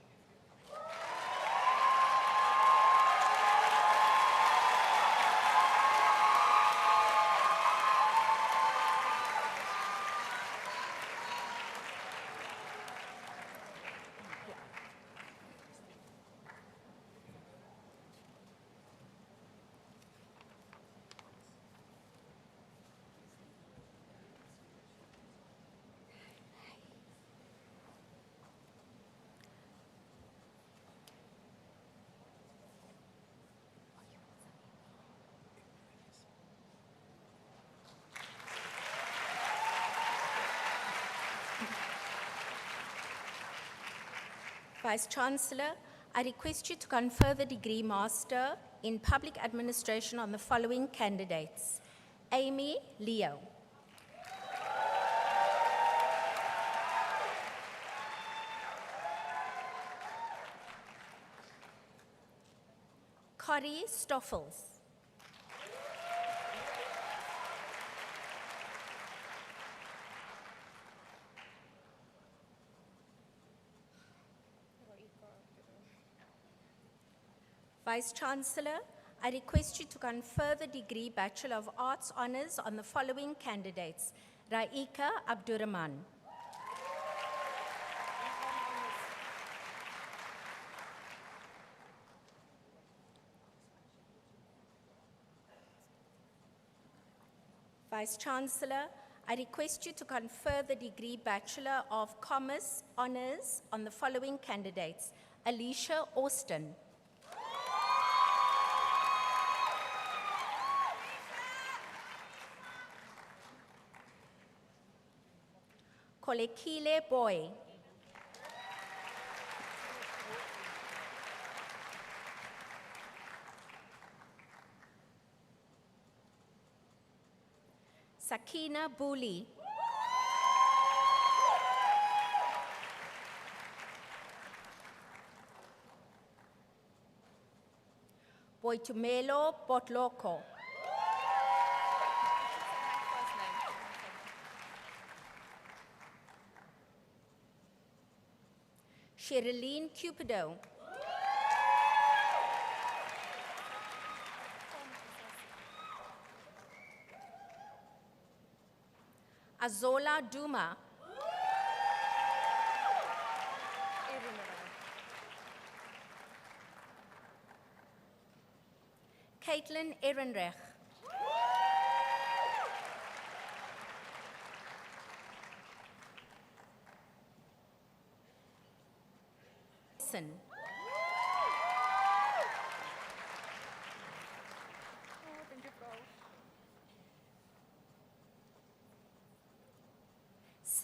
Vice-Chancellor, I request you to confer the degree Master in Public Administration on the following candidates. Amy Leo. Corrie Stoffels. Vice-Chancellor, I request you to confer the degree Bachelor of Arts Honours on the following candidates. Raika Abdurrahman. Vice-Chancellor, I request you to confer the degree Bachelor of Commerce Honours on the following candidates. Alicia Austin. Kolekile Boy. Sakina Buli. Boitumelo Botloko. Sherilyn Cupido. Azola Duma. Caitlin Ehrenreich.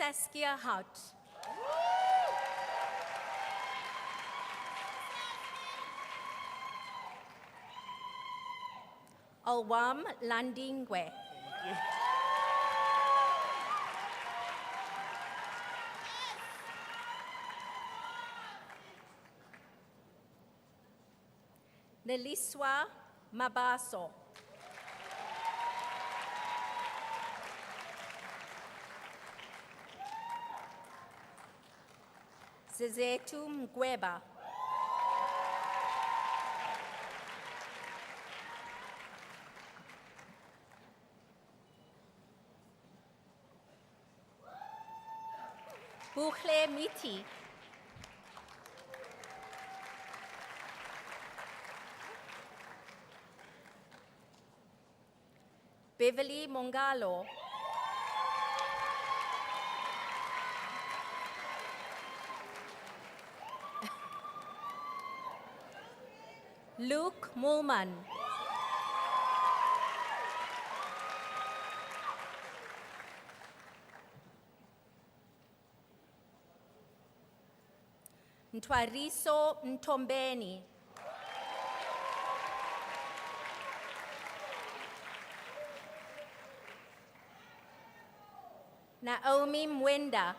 Saskia Hout. Alwam Landingwe. Neliswa Mabaso. Zezetu Mgweba. Bukhle Miti. Beverly Mongalo. Luke Mulman. Ntwariso Ntombeni. Naomi Mwenda.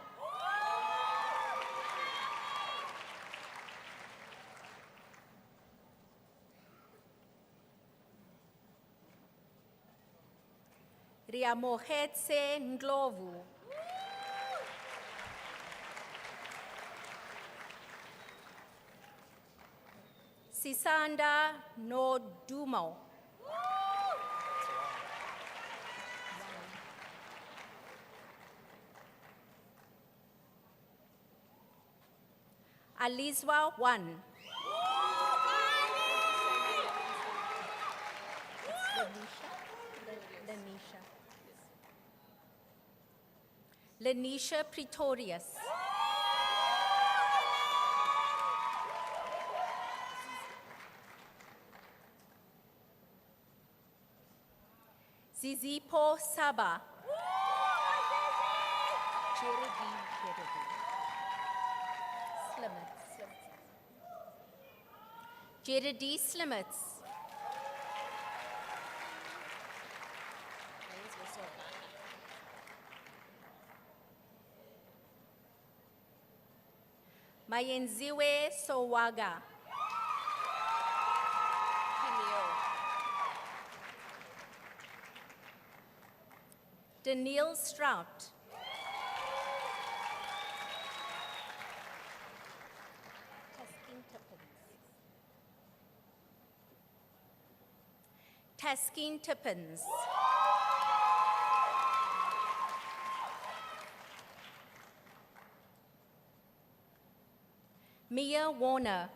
Riamohetse Ndlovu. Sisanda Nodumo. Alizwa 1. Lenisha Pretorius. Zizipo Saba. Jeredy Slimits. Mayenziwe Sowaga. Daniel Strout. Taskin Tippins. Mia Warner.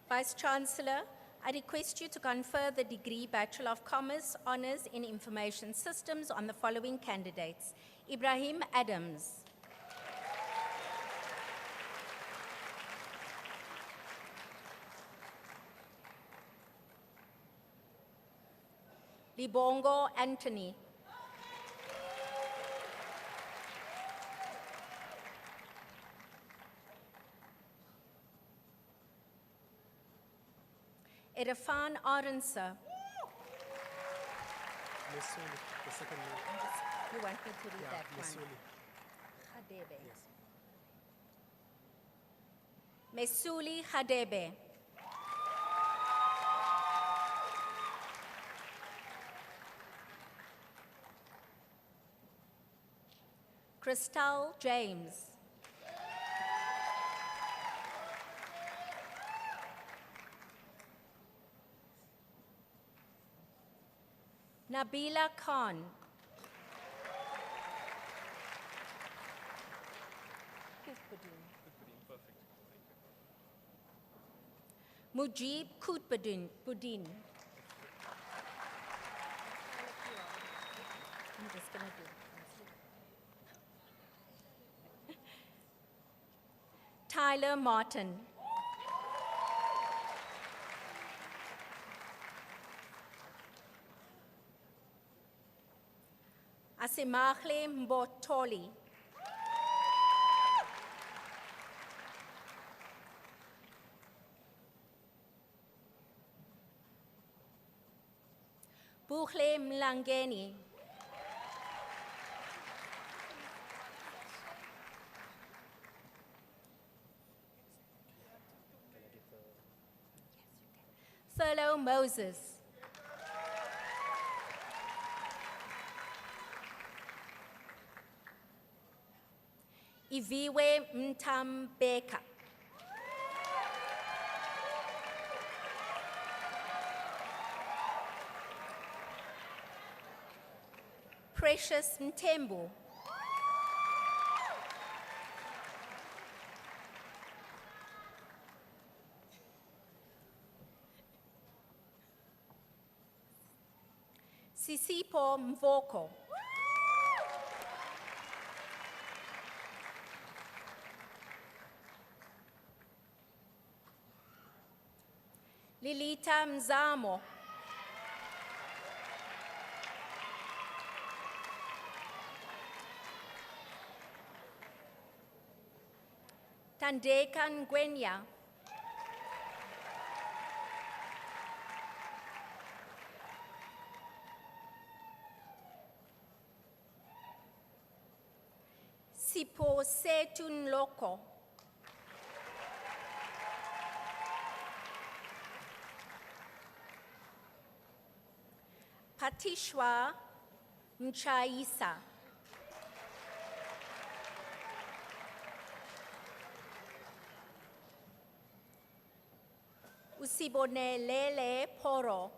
Vice Chancellor, I request you to confer the degree Bachelor of Commerce Honours in Information Systems on the following candidates. Ibrahim Adams. Libongo Anthony. Irfan Aronsa. The second name. You want me to read that one? Mesuli. Hadebe. Yes. Mesuli Hadebe. Crystal James. Nabila Khan. Mujib Kutbudin. I'm just going to do Tyler Martin. Asimahle Mbotoli. Buhle Mlangeni. Thurlow Moses. Iviwe Mtambeka. Precious Mtembu. Sisipo Mvoko. Lilita Mzamo. Tandeka Ngwenya. Sipo Setun Loko. Patishwa Mchaisa. Usibonelele Poro.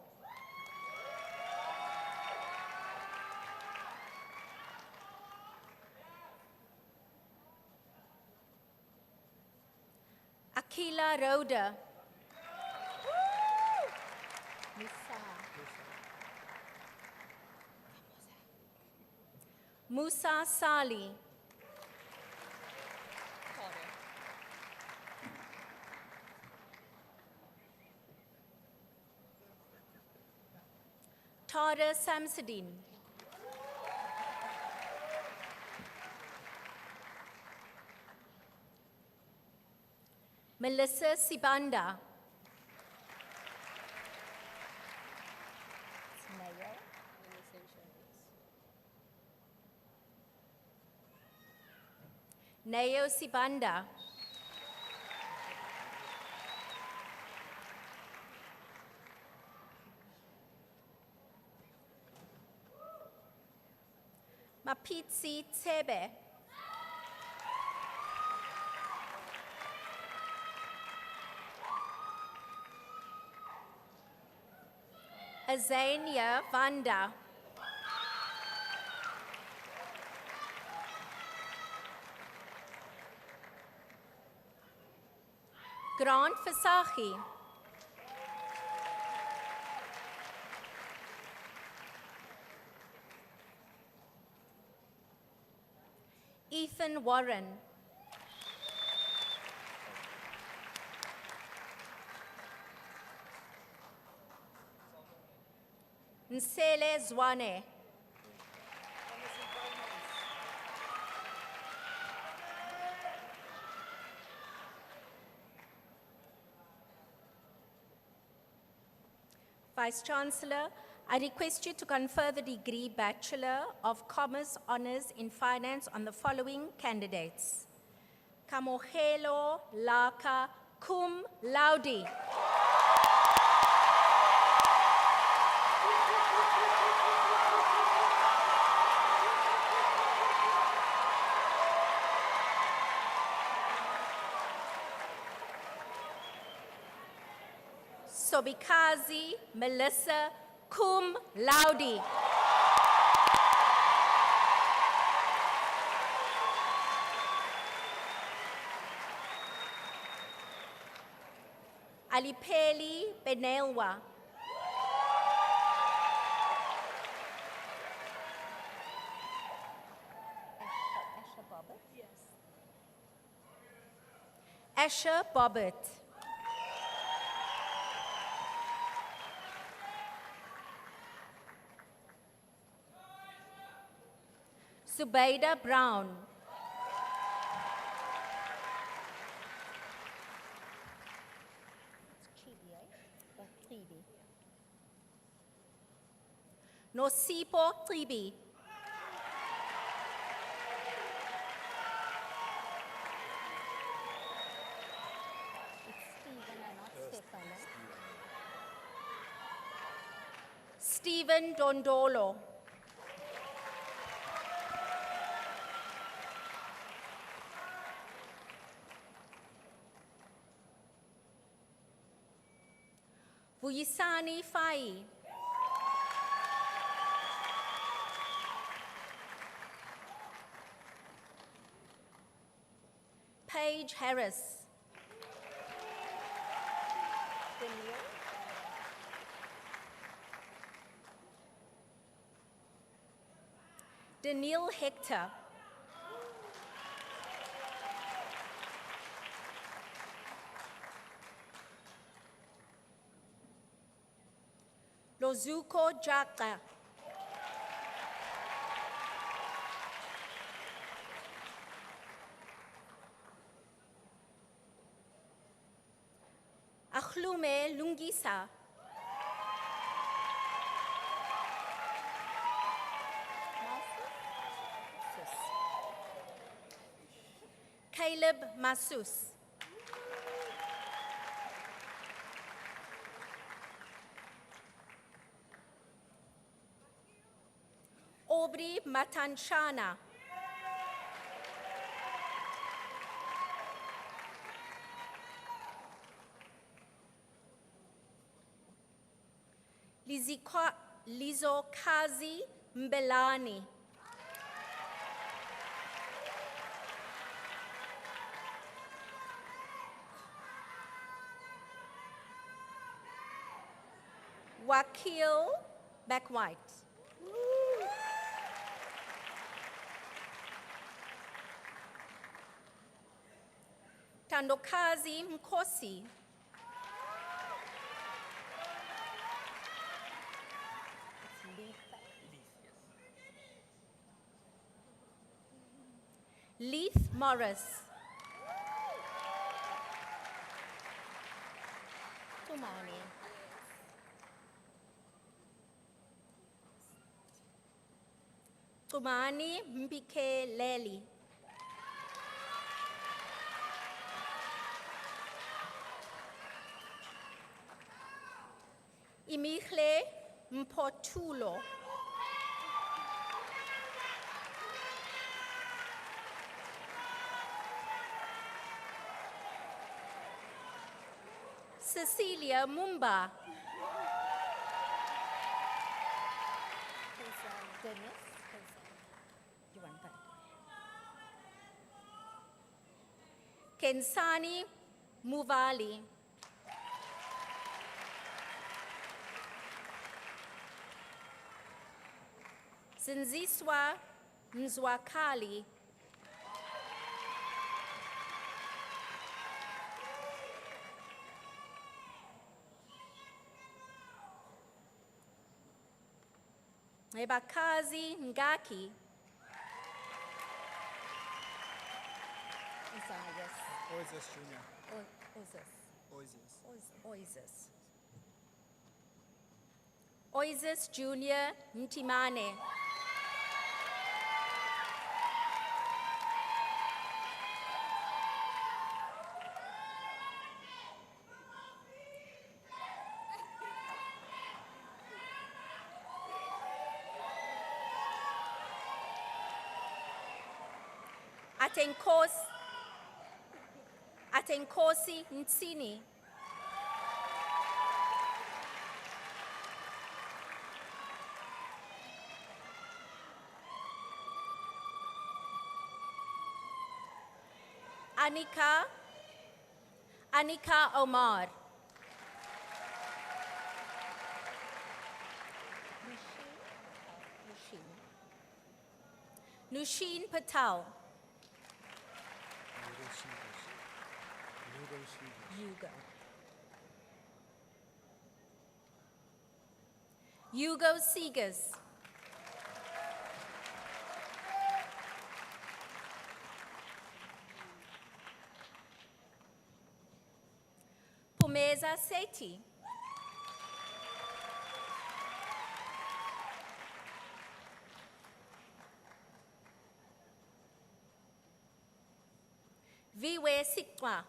Akila Roda. Musa Sali. Tara Samsudin. Melissa Sibanda. Nayo Sibanda. Mapitsi Tsebe. Azania Vanda. Grant Fasahi. Ethan Warren. Nsele Zwane. Vice Chancellor, I request you to confer the degree Bachelor of Commerce Honours in Finance on the following candidates. Kamohelo Laka Cum Laude. Sobikazi Melissa Cum Laude. Alipeli Benelwa. Asher Bobbitt. Zubaida Brown. Nosipo Tribi. Stephen Dondolo. Vuyisani Fai. Paige Harris. Daniil Hector. Lozuko Jaka. Akhlume Lungisa. Caleb Masus. Aubrey Matanchana. Lizokazi Mbelani. Wakil Beckwhite. Tandokazi Mkosi. Leith Morris. Tumani. Tumani Mbike Leli. Imichle Mpotulo. Cecilia Mumba. Kensani Muvali. Zinziswa Mzwakali. Ebakazi Ngaki. Oises Junior. Oises Junior Ntimane. Atenkosi Ntsini. Anika Omar. Nushin Patel. Hugo Seegers. Mfeza Seti. Viwe Sikwa.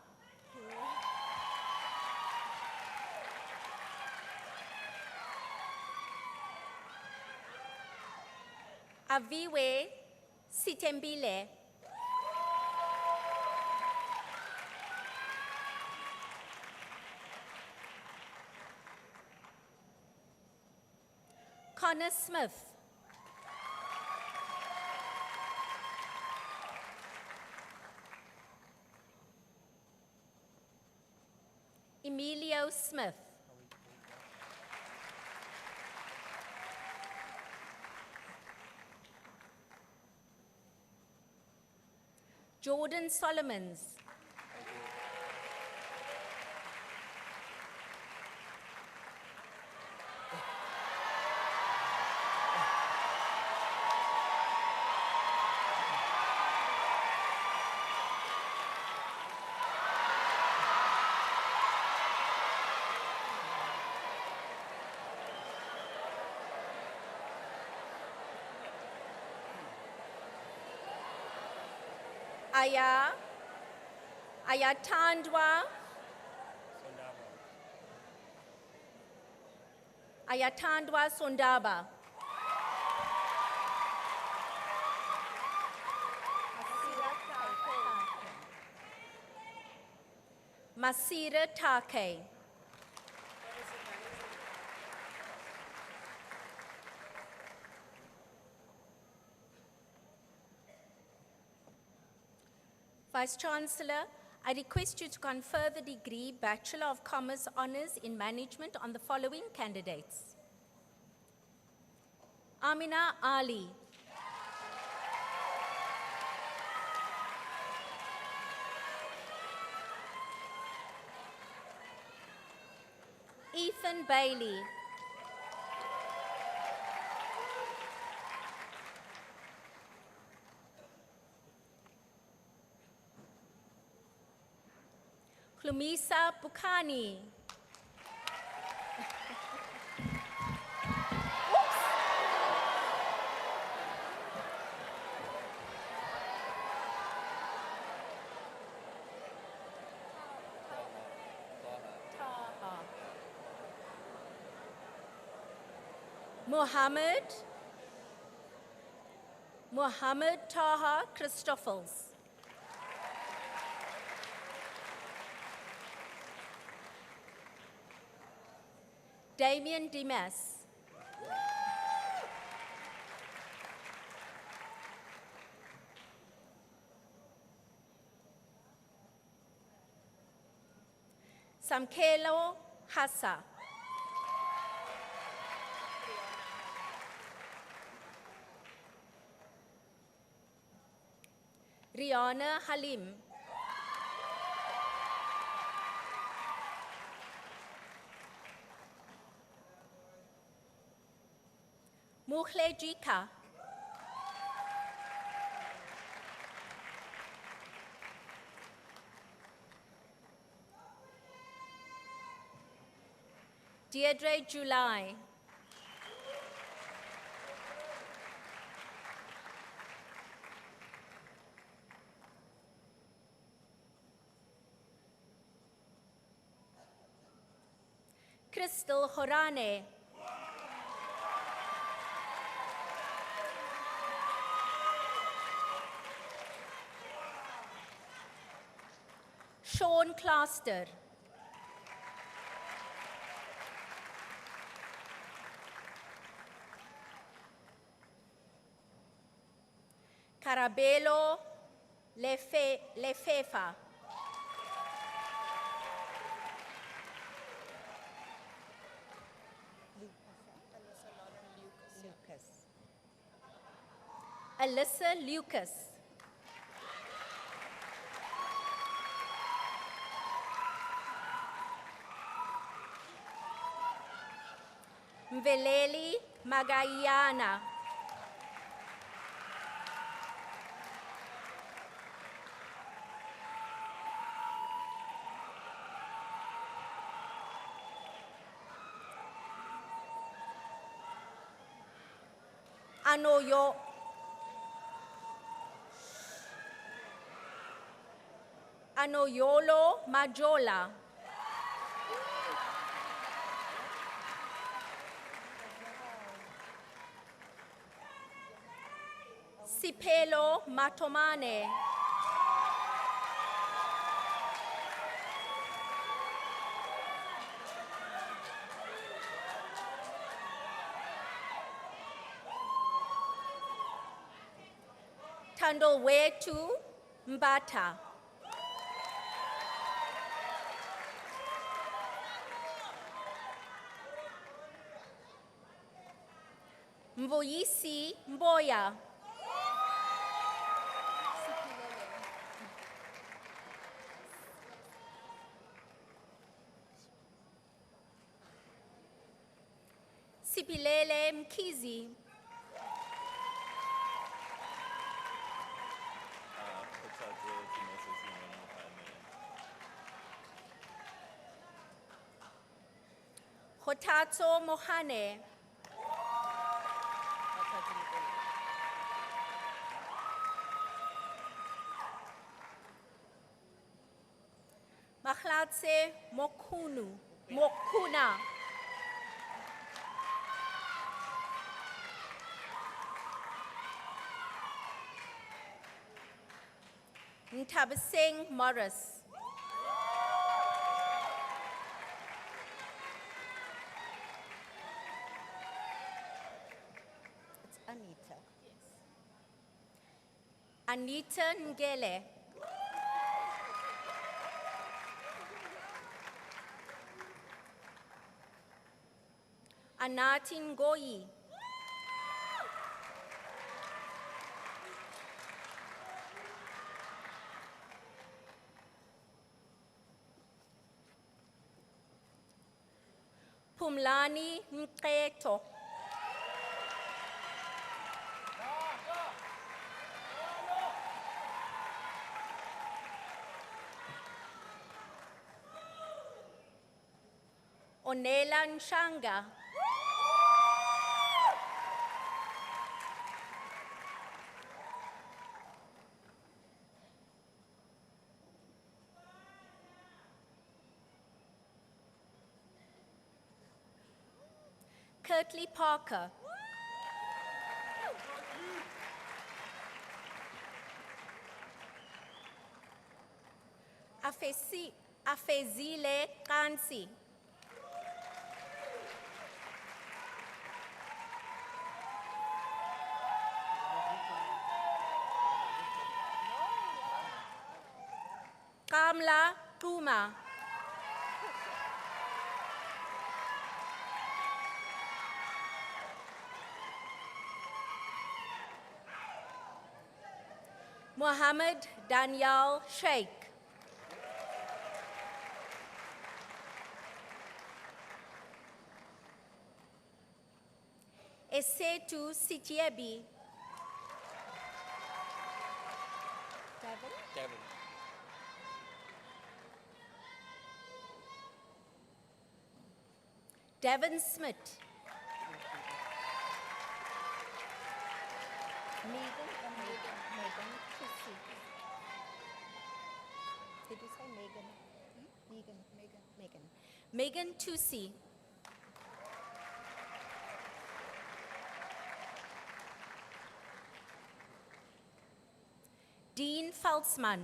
Aviwe Sitembile. Connor Smith. Emilio Smith. Jordan Solomons. Ayatandwa. Ayatandwa Sondaba. Masira Take. Vice Chancellor, I request you to confer the degree Bachelor of Commerce Honours in Management on the following candidates. Amina Ali. Ethan Bailey. Klumisa Bukhani. Mohammed Taha Christoffels. Damien Dimas. Samkelo Hassa. Rihanna Halim. Mukhle Jika. Deirdre July. Crystal Horane. Sean Cluster. Carabelo Lefefa. Alyssa Lucas. Mveleli Magayana. Anoyo Anoyolo Majola. Sipelo Matomane. Tandolwetu Mbata. Mvoyisi Mboya. Sipilele Mkizi. Hotatso Mohane. Mahlatse Mokuna. Ntabasing Morris. It's Anita. Anita Ngele. Anati Ngoyi. Pumlani Mketo. Onela Nshanga. Kirtley Parker. Afezile Kansi. Kamla Kuma. Mohammed Daniel Sheikh. Esetu Sitiebi. Devin. Devin Smith. Megan Tusi. Did you say Megan? Megan. Megan Tusi. Dean Feltzman.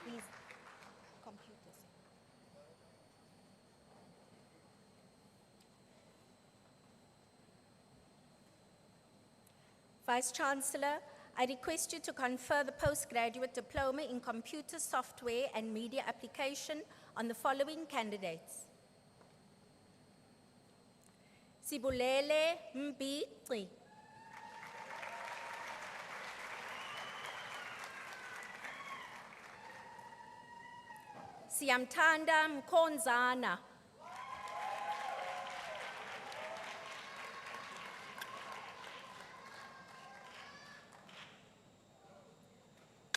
He's computers. Vice Chancellor, I request you to confer the postgraduate diploma in computer software and media application on the following candidates. Sibulele Mbiti. Siyamtanda Mkonzana.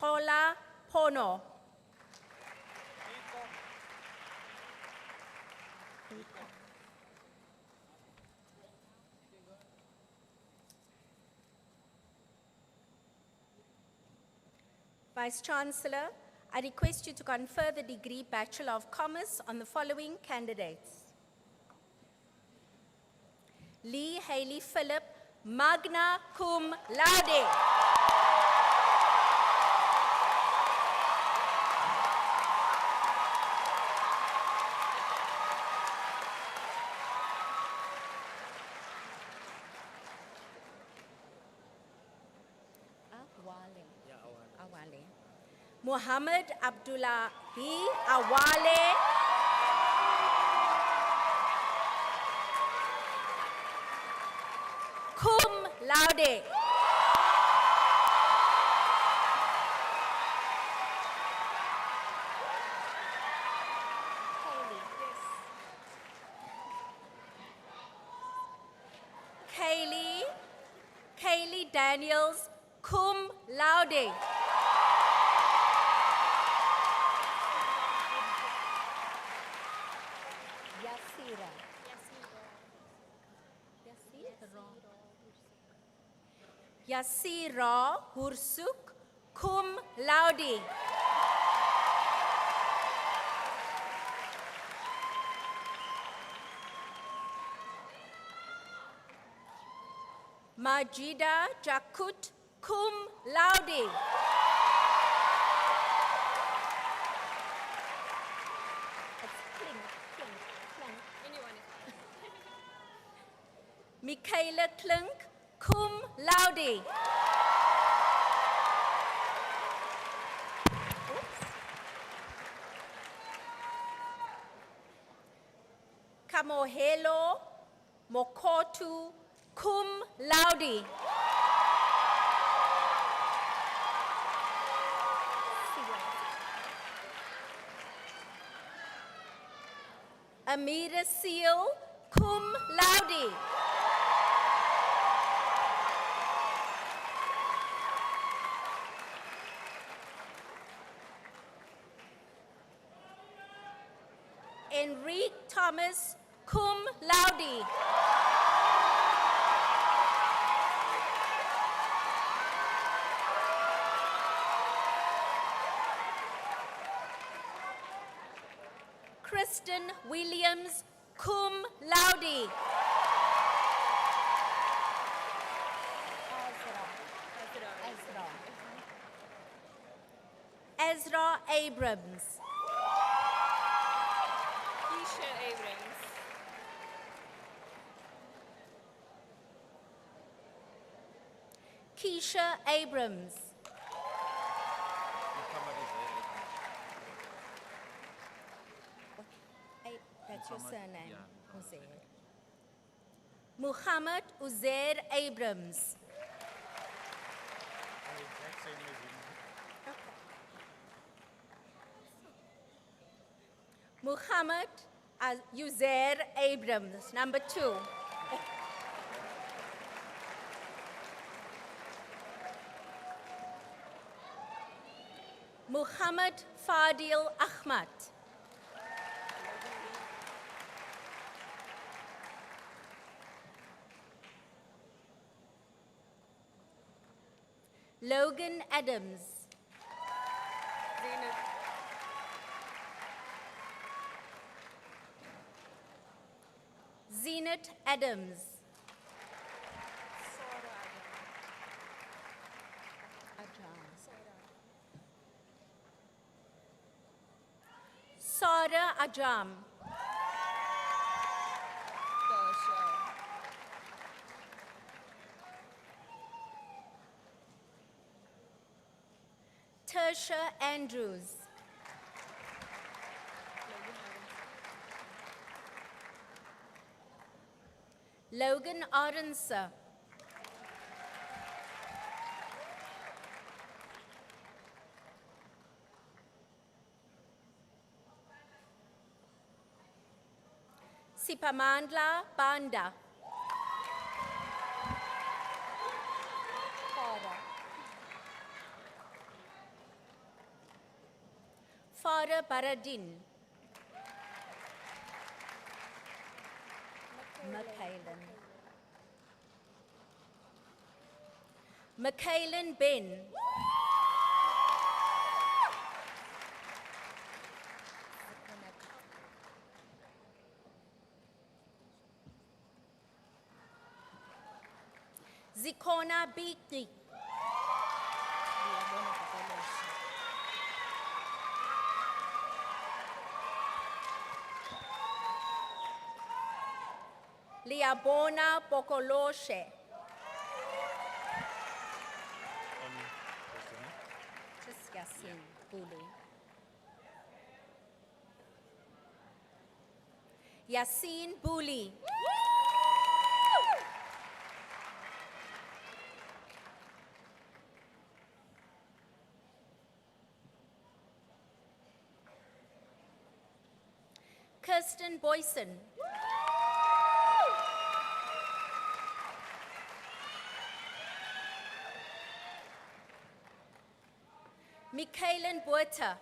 Ola Pono. Vice Chancellor, I request you to confer the degree Bachelor of Commerce on the following candidates. Lee Haley Philip, magna cum laude. Awale. Muhammad Abdullahi Awale. Cum laude. Kaylee Daniels, cum laude. Yasira Hursuk, cum laude. Majida Jakut, cum laude. Michaela Klink, cum laude. Kamohelo Mokotu, cum laude. Amira Seal, cum laude. Enrique Thomas, cum laude. Kristen Williams, cum laude. Ezra Abrams. Keisha Abrams. Keisha Abrams. That's your surname, Uzair. Muhammad Uzair Abrams. Muhammad Uzair Abrams, number 2. Muhammad Fadil Ahmad. Logan Adams. Zenat Adams. Sara Ajam. Tertia Andrews. Logan Aronsa. Sipamandla Banda. Farah Baradin. Michaelan Ben. Zikhona Biki. Liabona Pokoloshe. Just Yasin Bulu. Yasin Buli. Kirsten Boyson. Michaelan Buerta.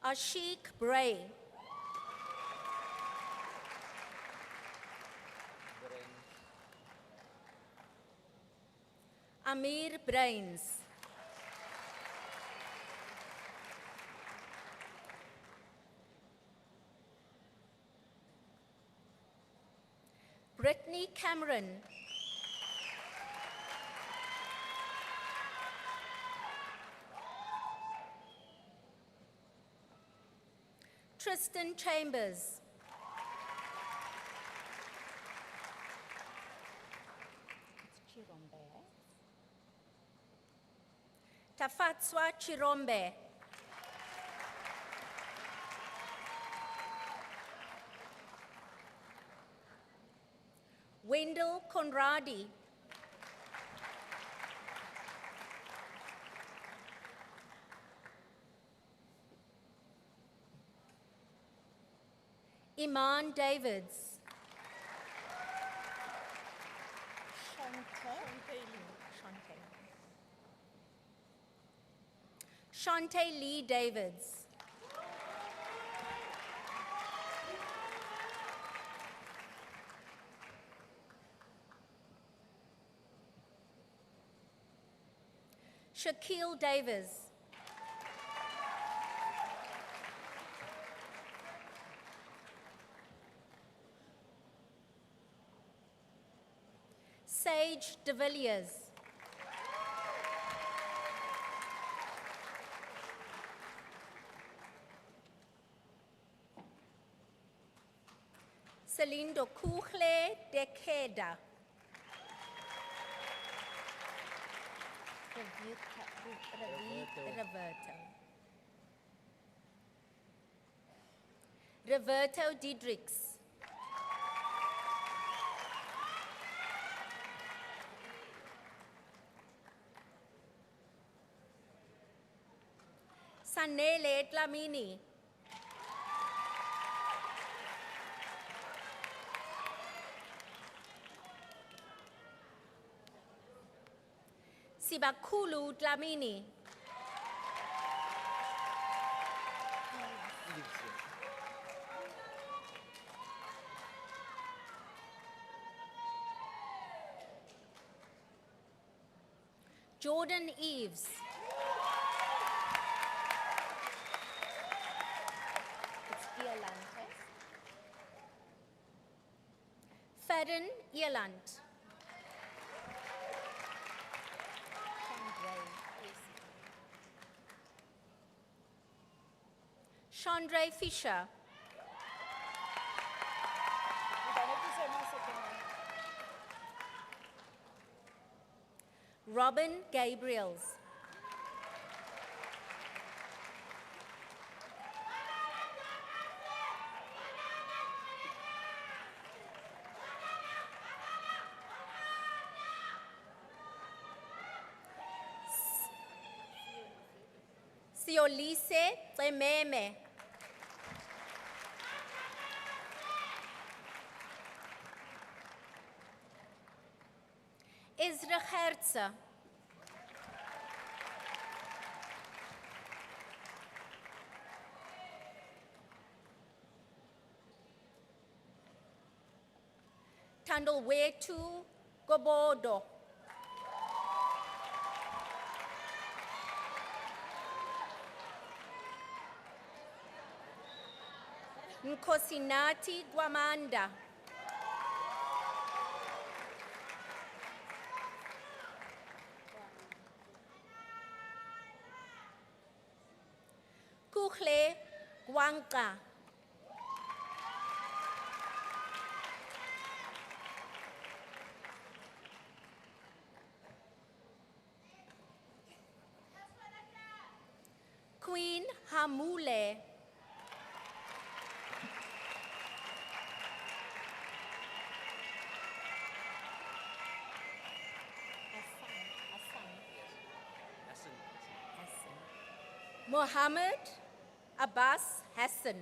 Ashik Bray. Amir Brains. Brittany Cameron. Tristan Chambers. Tafatswa Chirombe. Wendell Conradi. Iman Davids. Shante Lee Davids. Shaquille Davis. Sage de Villiers. Celindo Kuchle de Queda. Roberto Diedrichs. Sanele Dlamini. Sibakulu Dlamini. Jordan Eves. It's Ierlantes. Fadden Ierland. Chandra Fisher. Robin Gabriels. Siolise Tememe. Ezra Herza. Tandolwetu Gobodo. Nkosinati Gwamanda. Kukhle Gwangka. Queen Hamule. Mohammed Abbas Hassan.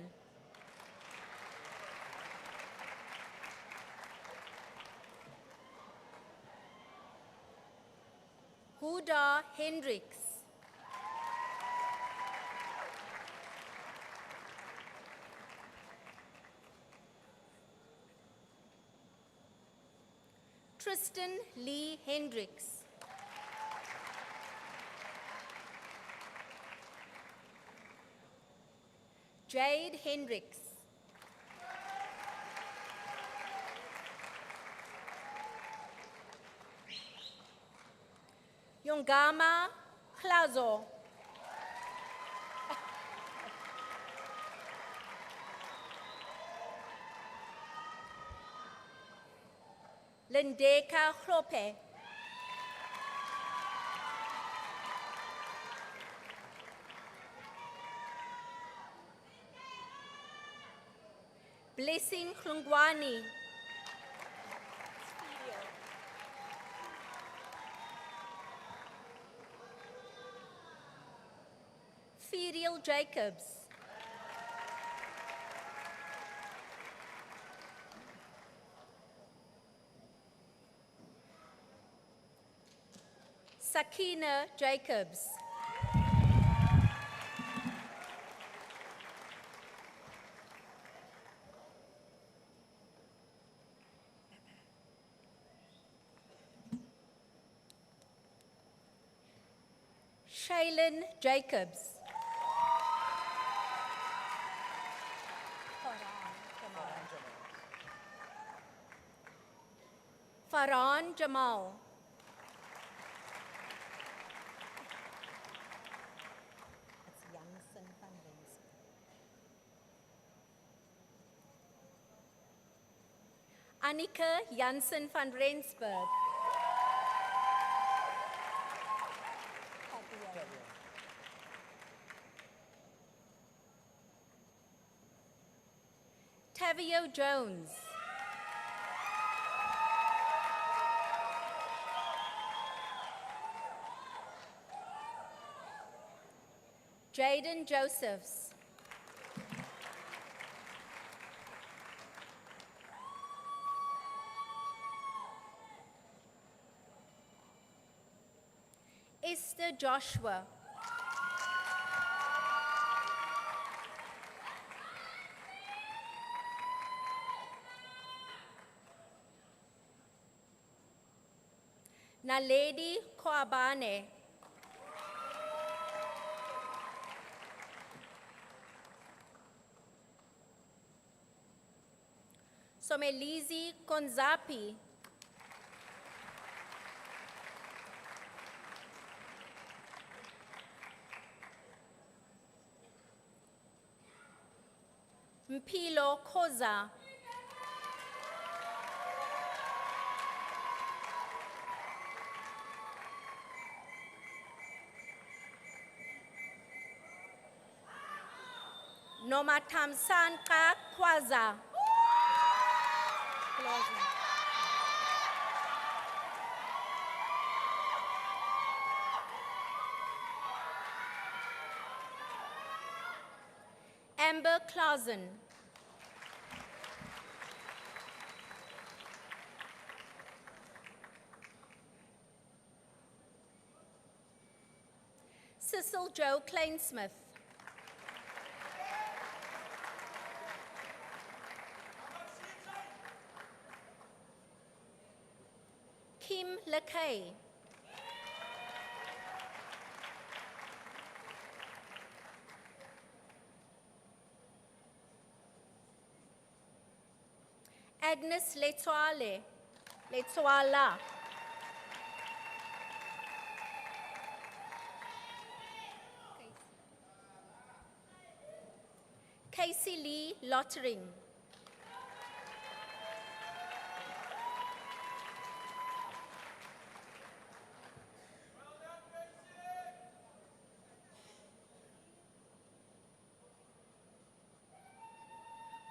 Huda Hendricks. Tristan Lee Hendricks. Jade Hendricks. Yongama Klazo. Lindeka Khlope. Blessing Klungwani. Ferial Jacobs. Sakina Jacobs. Shaylin Jacobs. Farhan Jamal. Annika Jansen van Rensburg. Tavio Jones. Jaden Josephs. Esther Joshua. Naledi Koabane. Somelizi Konzapi. Mpilo Koza. Nomatamsanka Kwaza. Amber Clausen. Cecil Joe Klainsmith. Kim LeKay. Agnes Letsoala. Casey Lee Lottering.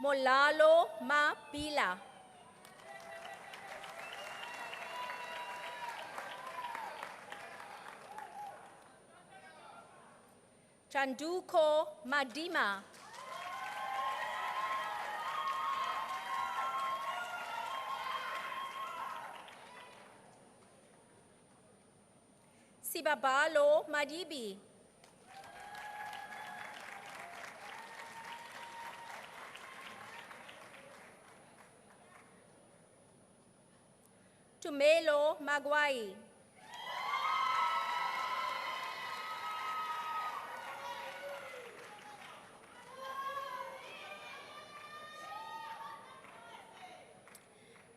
Molalo Mapila. Chanduko Madima. Sibabalo Madibi. Tumelo Magwai.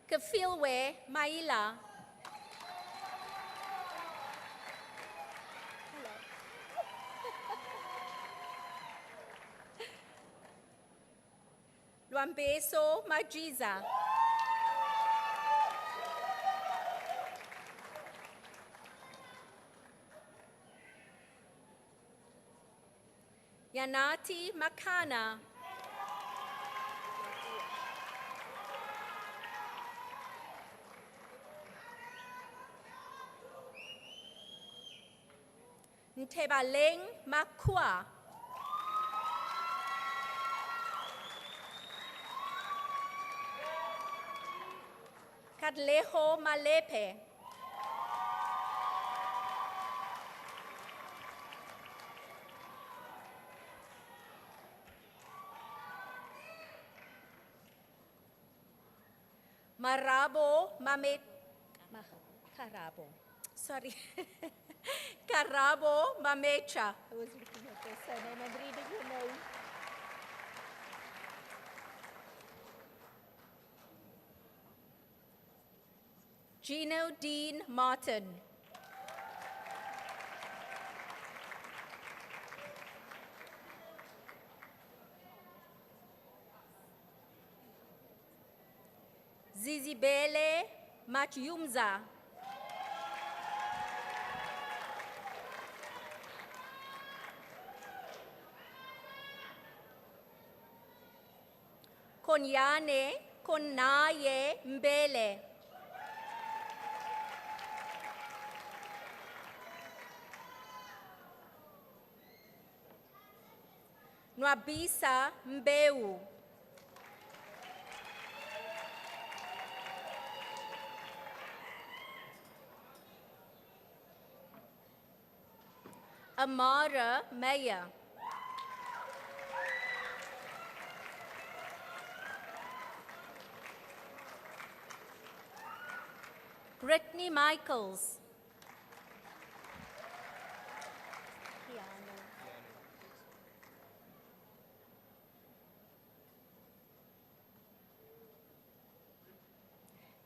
Kafilwe Maila. Luambeso Majiza. Yanati Makana. Ntebaleng Makua. Kadleho Malepe. Marabo Mamet. Karabo. Sorry. Karabo Mamecha. I was looking at their surname and reading your name. Gino Dean Martin. Zizibele Matyumza. Konyane Konaye Mbele. Nwabisa Mbeu. Amara Meyer. Brittany Michaels.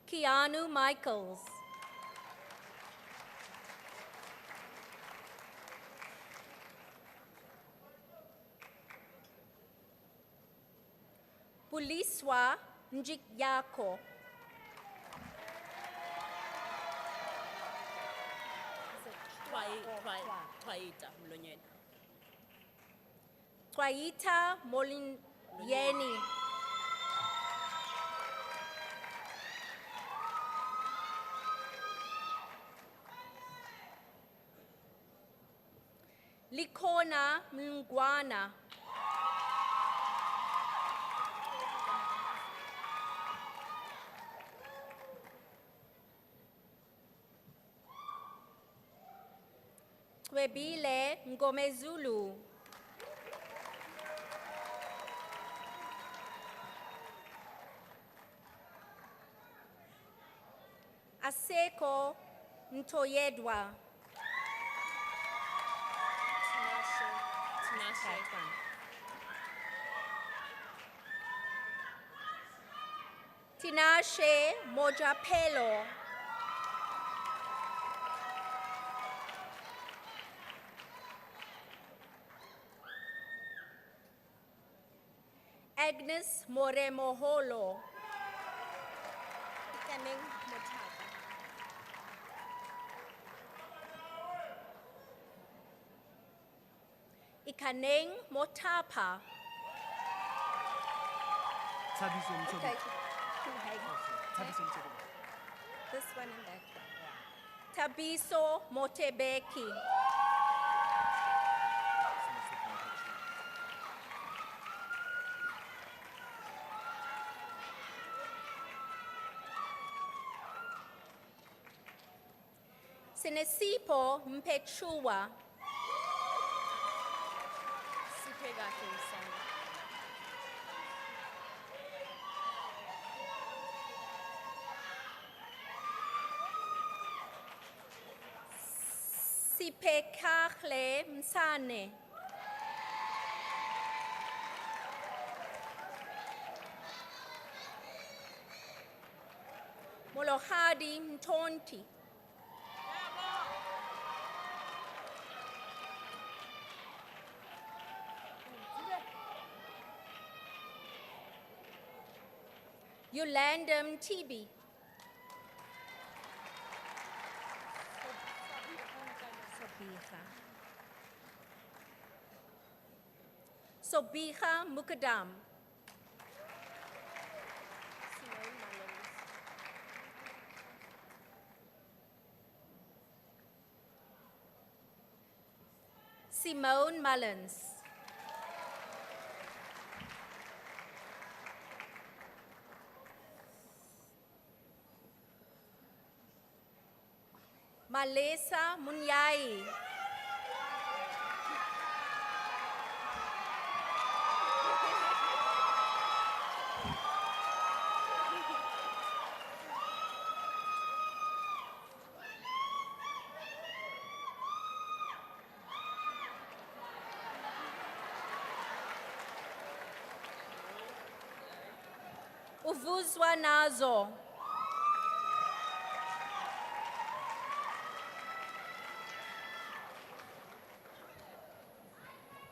Keanu Michaels. Puliswa Njikyako. Twaita Molinyeni. Likona Mngwana. Kwebile Ngomezulu. Aseko Ntoyedwa. Tinashe Mojapelo. Agnes Moremoholo. Ikaneng Motapa. Ikaneng Motapa. Thabiso Mthobi. Okay. Thabiso Mthobi. This one and that one. Tabiso Motebeki. Sinesipho Mpechua. Siphe kahle Msana. Sipekakhle Msane. Molohadi Mtonti. Yolandam Tibi. Sobiha Mukadam. Simone Mullins. Malesa Munyai. Uvuzwa nazo.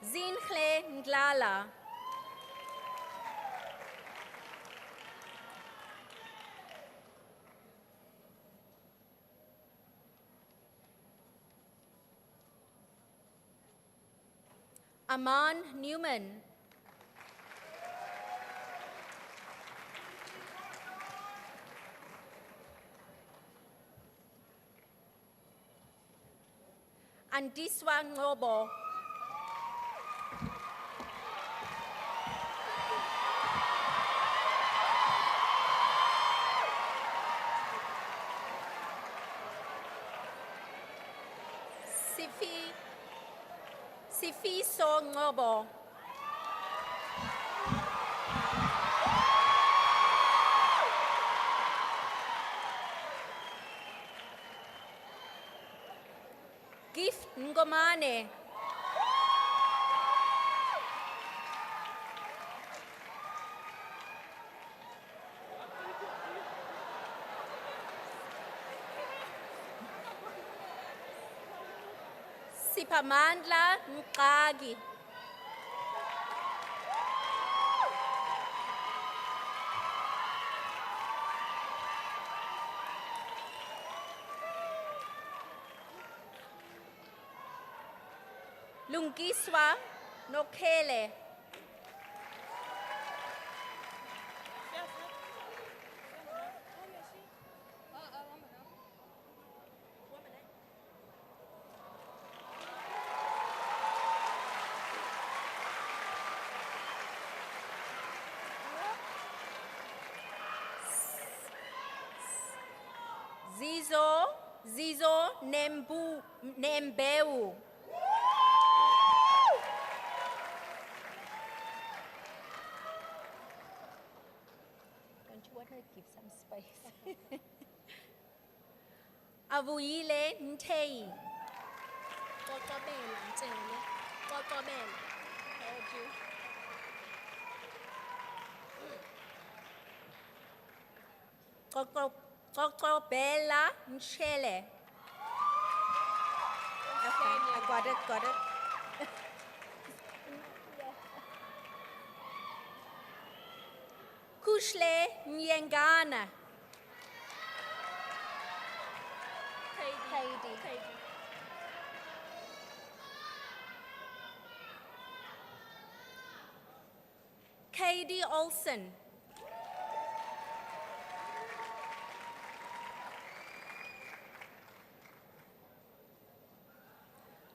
Zinhle Ndlala. Aman Newman. Andiswa Ngobo. Sifiso Ngobo. Gift Ngomane. Sipamandla Mqagi. Lungiswa Nokhele. Zizo Nembeu. Don't you want to give some space? Avuyile Ntei. Qoqobela Ntele. Qoqobela. Heard you. Bella Nchele. Okay, I got it. Kushle Nyengana. Katie. Katie Olson.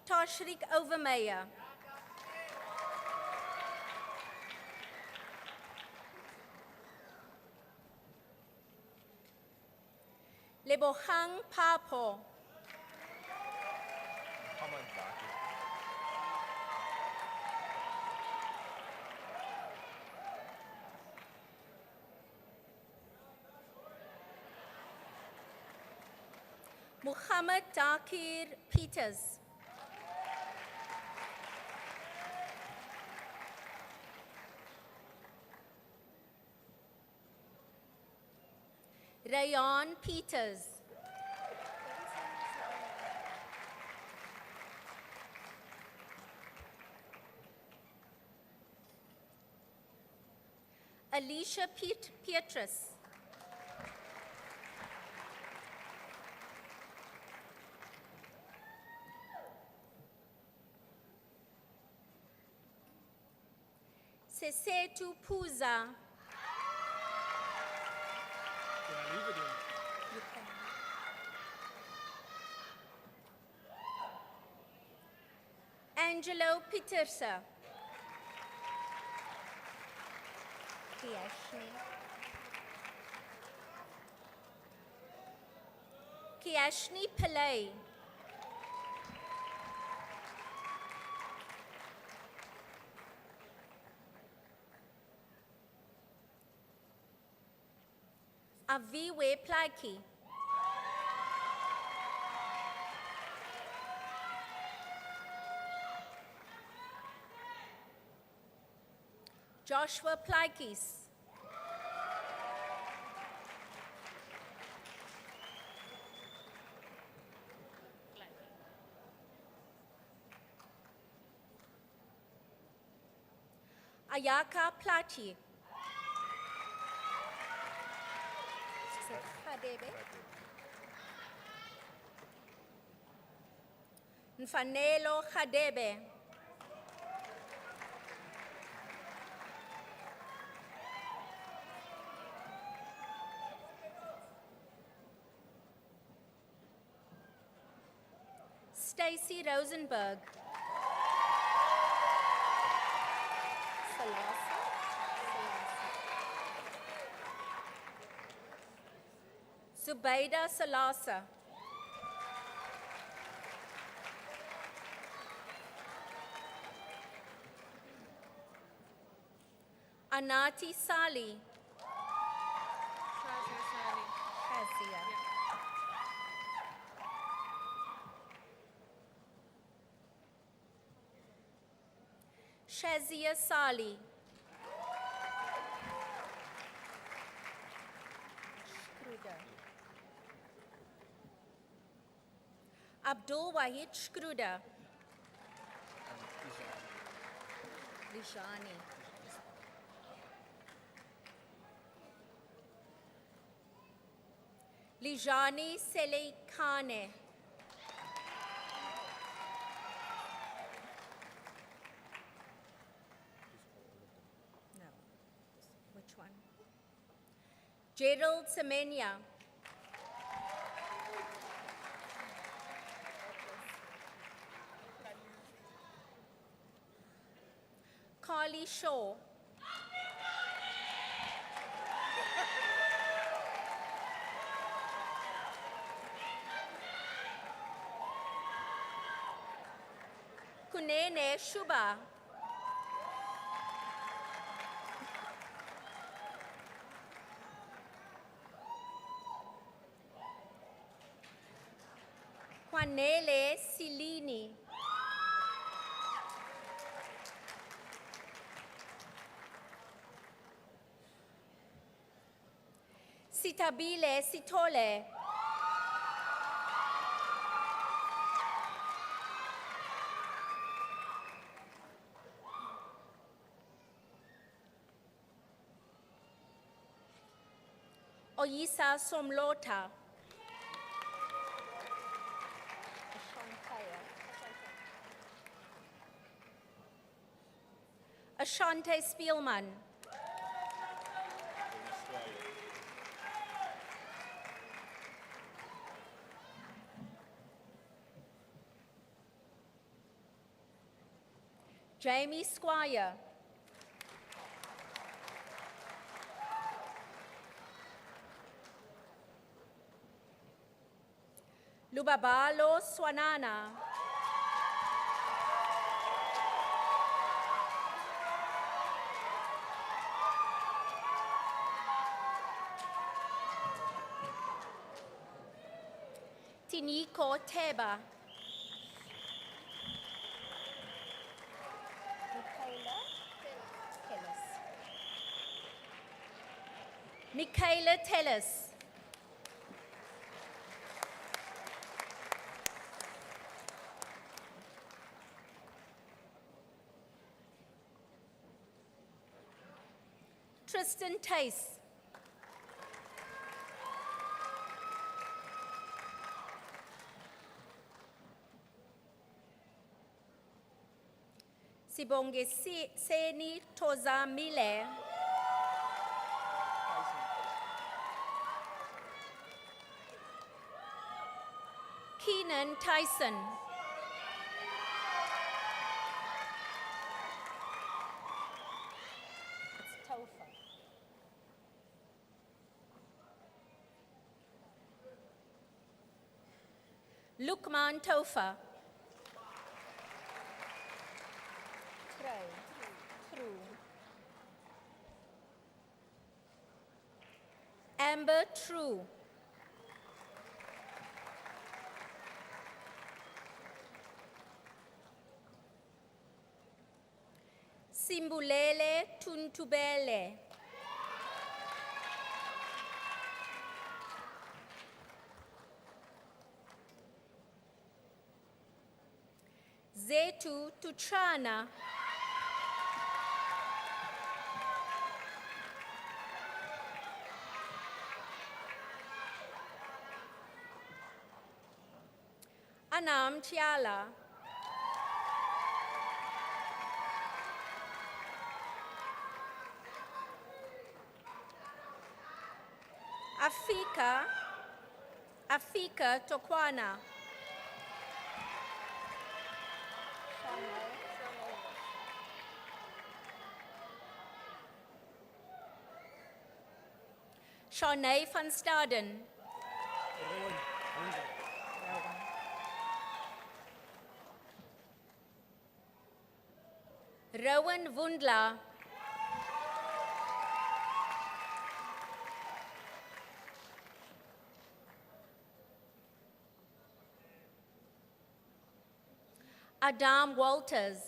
Toshrik Overmeyer. Lebohang Papo. Muhammad Dakir Peters. Rayon Peters. Alicia Pietrus. Sesetu Puza. Can I leave it in? You can. Angelo Petersa. Kiashni Pillai. Aviwe Plaiki. Joshua Plaikis. Ayaka Plati. Nfanelo Khadebe. Stacy Rosenberg. Zubaida Salasa. Anati Sali. Shazia. Shazia Sali. Abdul Wahid Shkruda. Lishani. Lijani Selekhane. No. Which one? Gerald Semenya. Carly Shaw. Kunene Shuba. Kwanele Silini. Sitabile Sitole. Oyisa Somlota. Ashante Spielman. Jamie Squire. Lubabalo Swanana. Tiniko Teba. Michaela Tellis. Tristan Tice. Sibonge Seni Tozamile. Keenan Tyson. It's Tofa. Lukman Tofa. True. Amber True. Simbulele Tuntubele. Zetu Tuchana. Anam Tiala. Afika Tokwana. Shanae van Staden. Rowan Wundla. Adam Walters.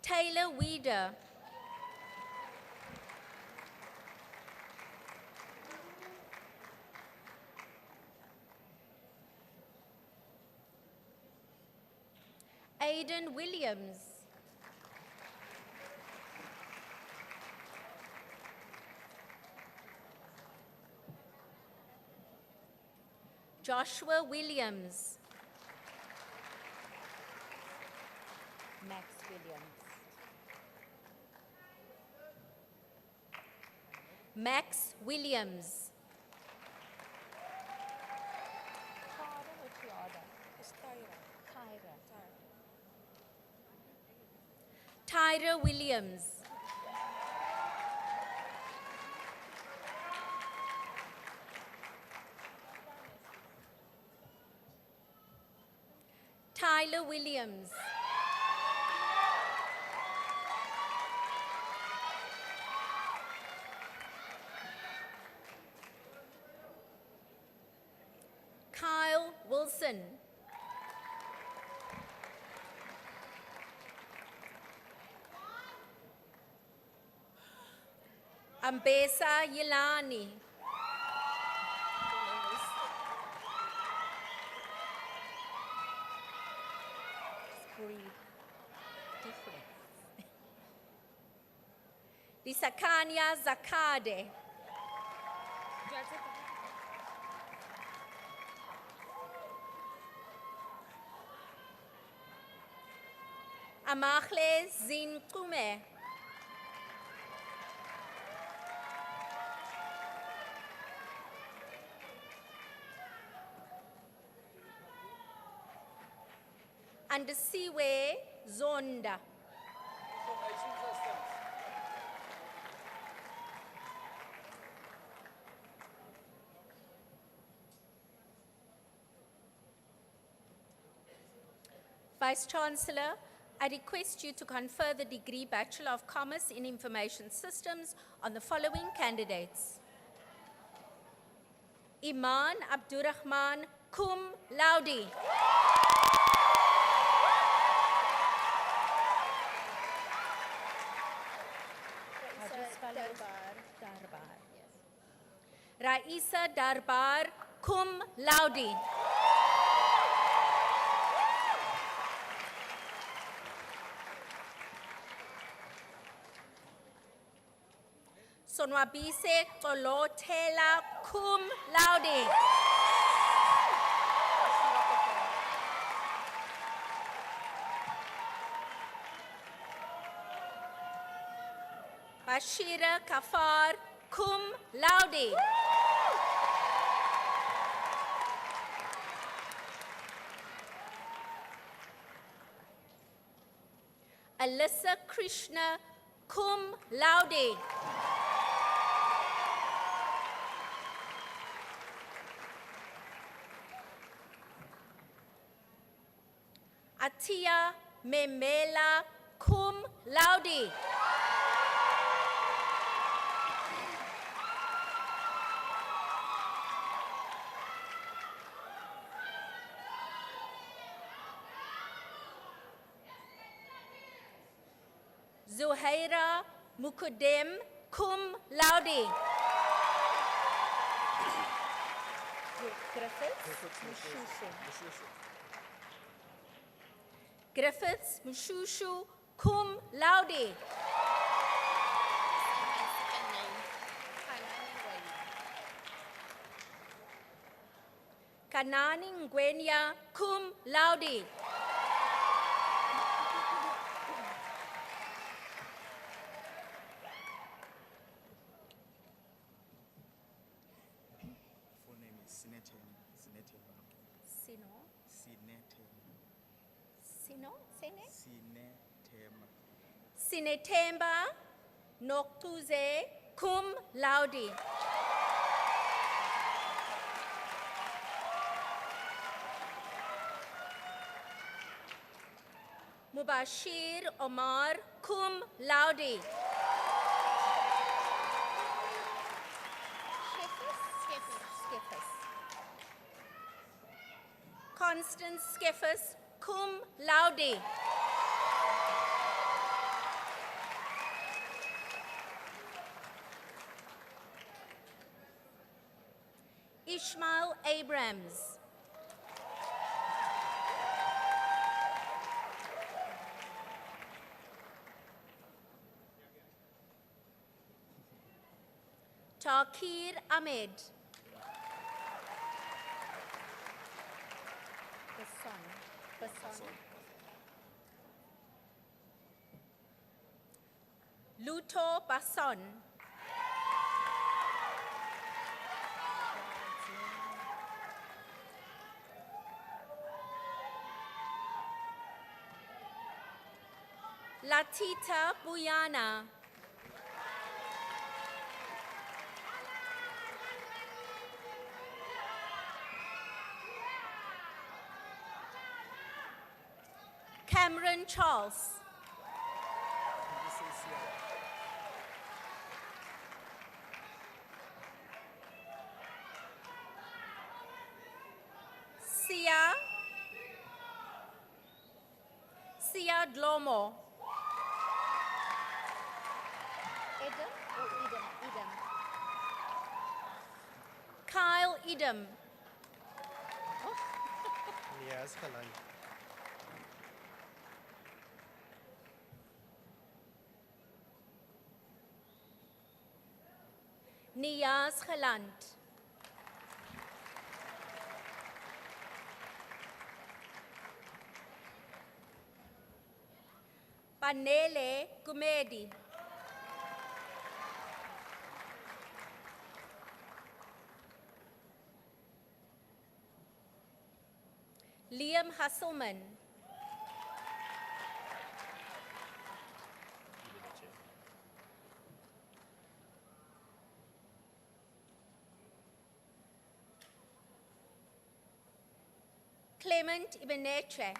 Taylor Weeder. Aidan Williams. Joshua Williams. Max Williams. Max Williams. Tyra Williams. Tyler Williams. Kyle Wilson. Ambesa Yilani. Lisakanya Zakade. Amakle Zinkume. Andesiwe Zonda. Vice Chancellor, I request you to confer the degree Bachelor of Commerce in Information Systems on the following candidates. Iman Abdurrahman, cum laude. Raisa Darbar, cum laude. Sonwabise Tolotela, cum laude. Bashira Kafar, cum laude. Alyssa Krishna, cum laude. Atia Memela, cum laude. Zuhaira Mukadem, cum laude. Griffiths Mushushu, cum laude. Kanani Ngwenya, cum laude. Full name is Sinetemba Noktuze, cum laude. Mubashir Omar, cum laude. Constance Skeffers, cum laude. Ishmael Abrams. Takir Ahmed. Luto Basson. Latita Buyana. Cameron Charles. Sia Dlomo. Eden or Eden? Idam. Kyle Idam. Yes, Kalani. Niyaz Geland. Panele Gumedi. Liam Hasselman. Clement Ibeneche.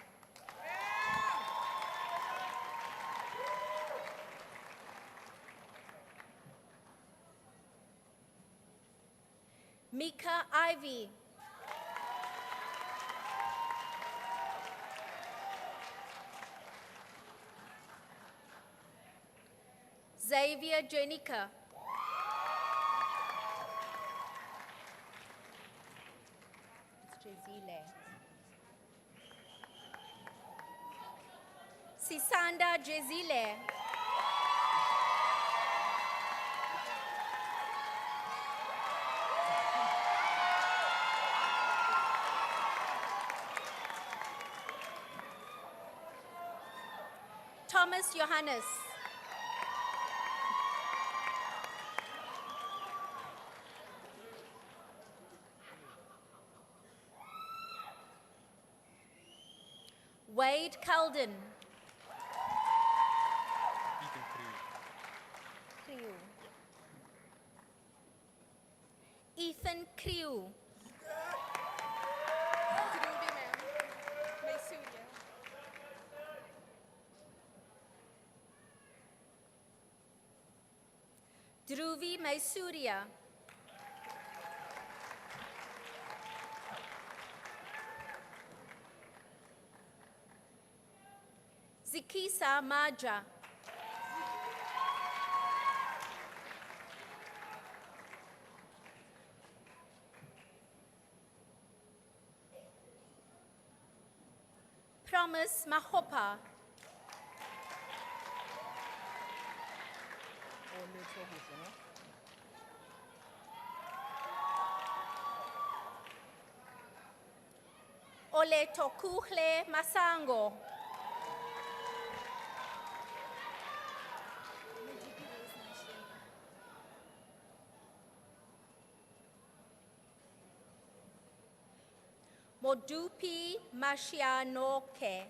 Mika Ivy. Xavier Jenica. It's Jezile. Sisanda Jezile. Thomas Johannes. Wade Calden. Crew. Ethan Crew. Dhruvi Maisuria. Zikisa Maja. Promise Mahopa. Ole Tokuhle Masango. Modupi Mashianoke.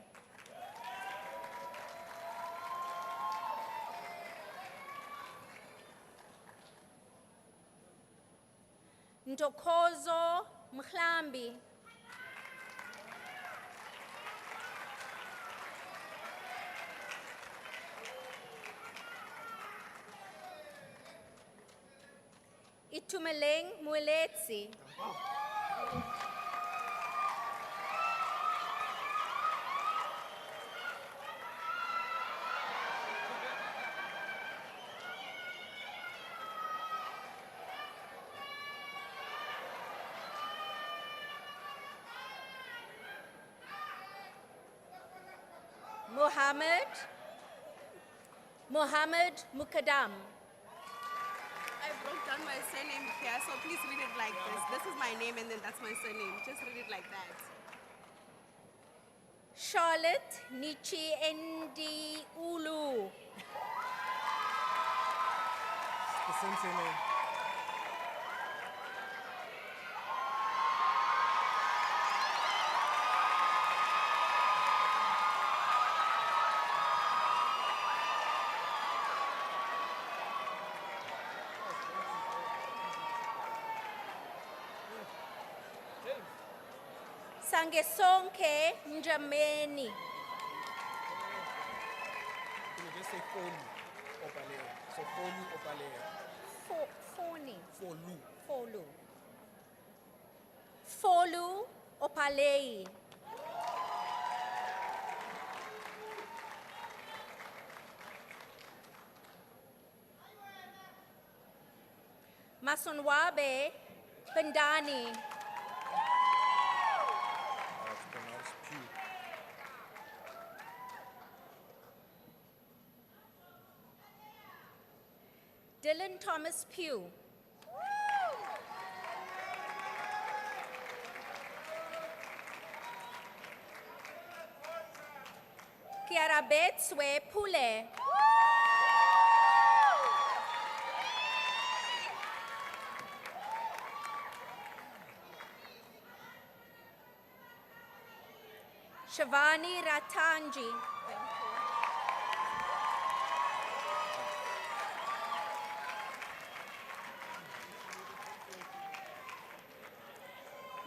Ntokozo Mhlambi. Itumeleng Mueletsi. Mohammed Mukadam. I broke down my surname here, so please read it like this. This is my name and then that's my surname. Just read it like that. Charlotte Nichi Endi Ulu. The same name. Sangesonke Njameni. Can you just say Folu Opalea? So Folu Opalea. Foni. Folu. Folu. Folu Opalei. Masonwabe Bandani. It's pronounced Pew. Dylan Thomas Pugh. Kiarabetswe Pule. Shavani Ratanji.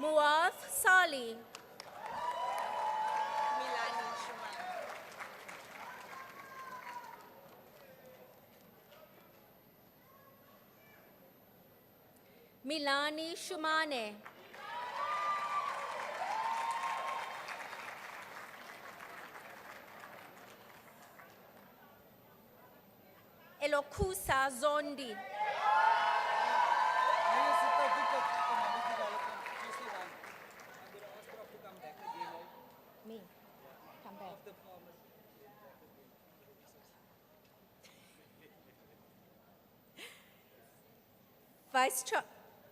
Muaf Sali. Milani Shuman. Milani Shumane. Elokusa Zondi. Me. Come back.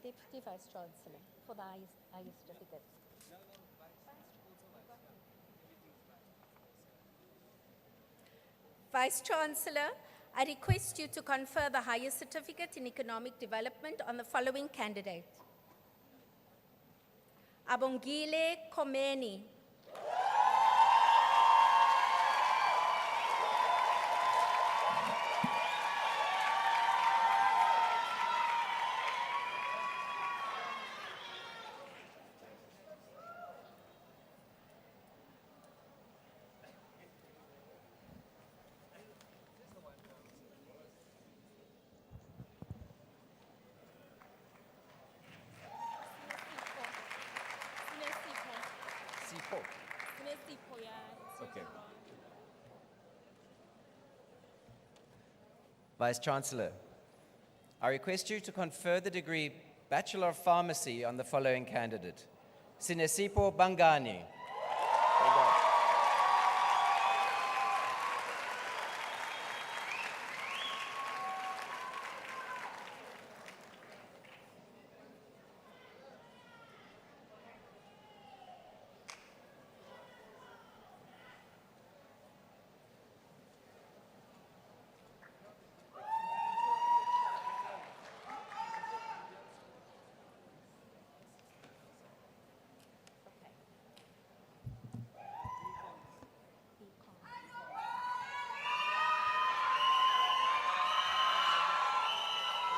Deputy Vice Chancellor for the highest certificate. Vice Chancellor, I request you to confer the highest certificate in economic development on the following candidate. Abongile Komeni. Okay. Vice Chancellor, I request you to confer the degree Bachelor of Pharmacy on the following candidate. Sinesipo Bangani.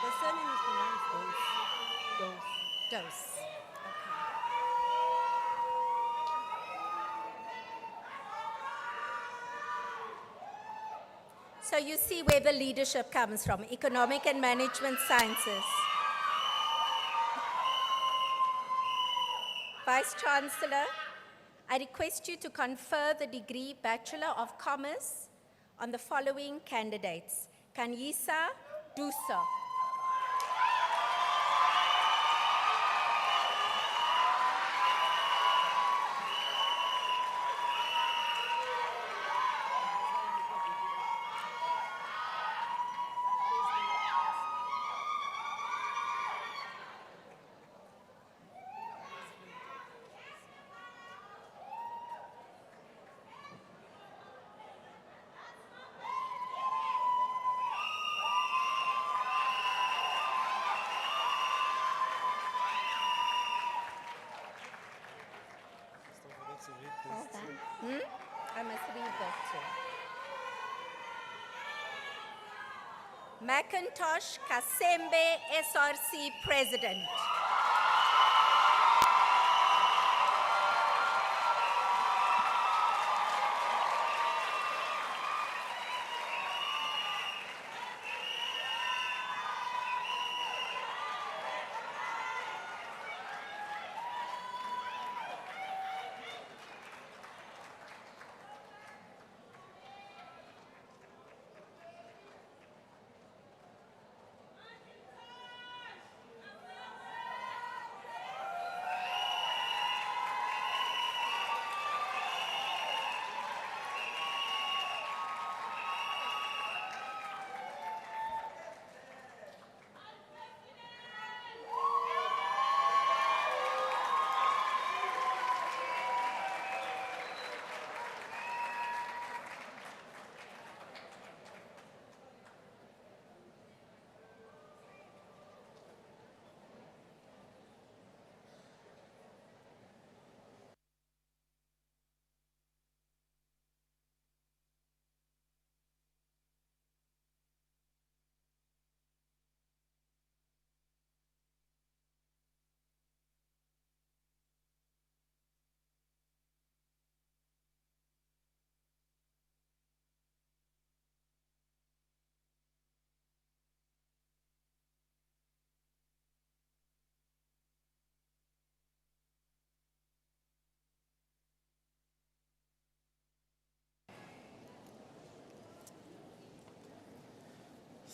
The surname is pronounced Dose. Dose. So you see where the leadership comes from, economic and management sciences. Vice Chancellor, I request you to confer the degree Bachelor of Commerce on the following candidates. Kanyisa Dusa. I must read that too. Macintosh Kasembe, SRC President.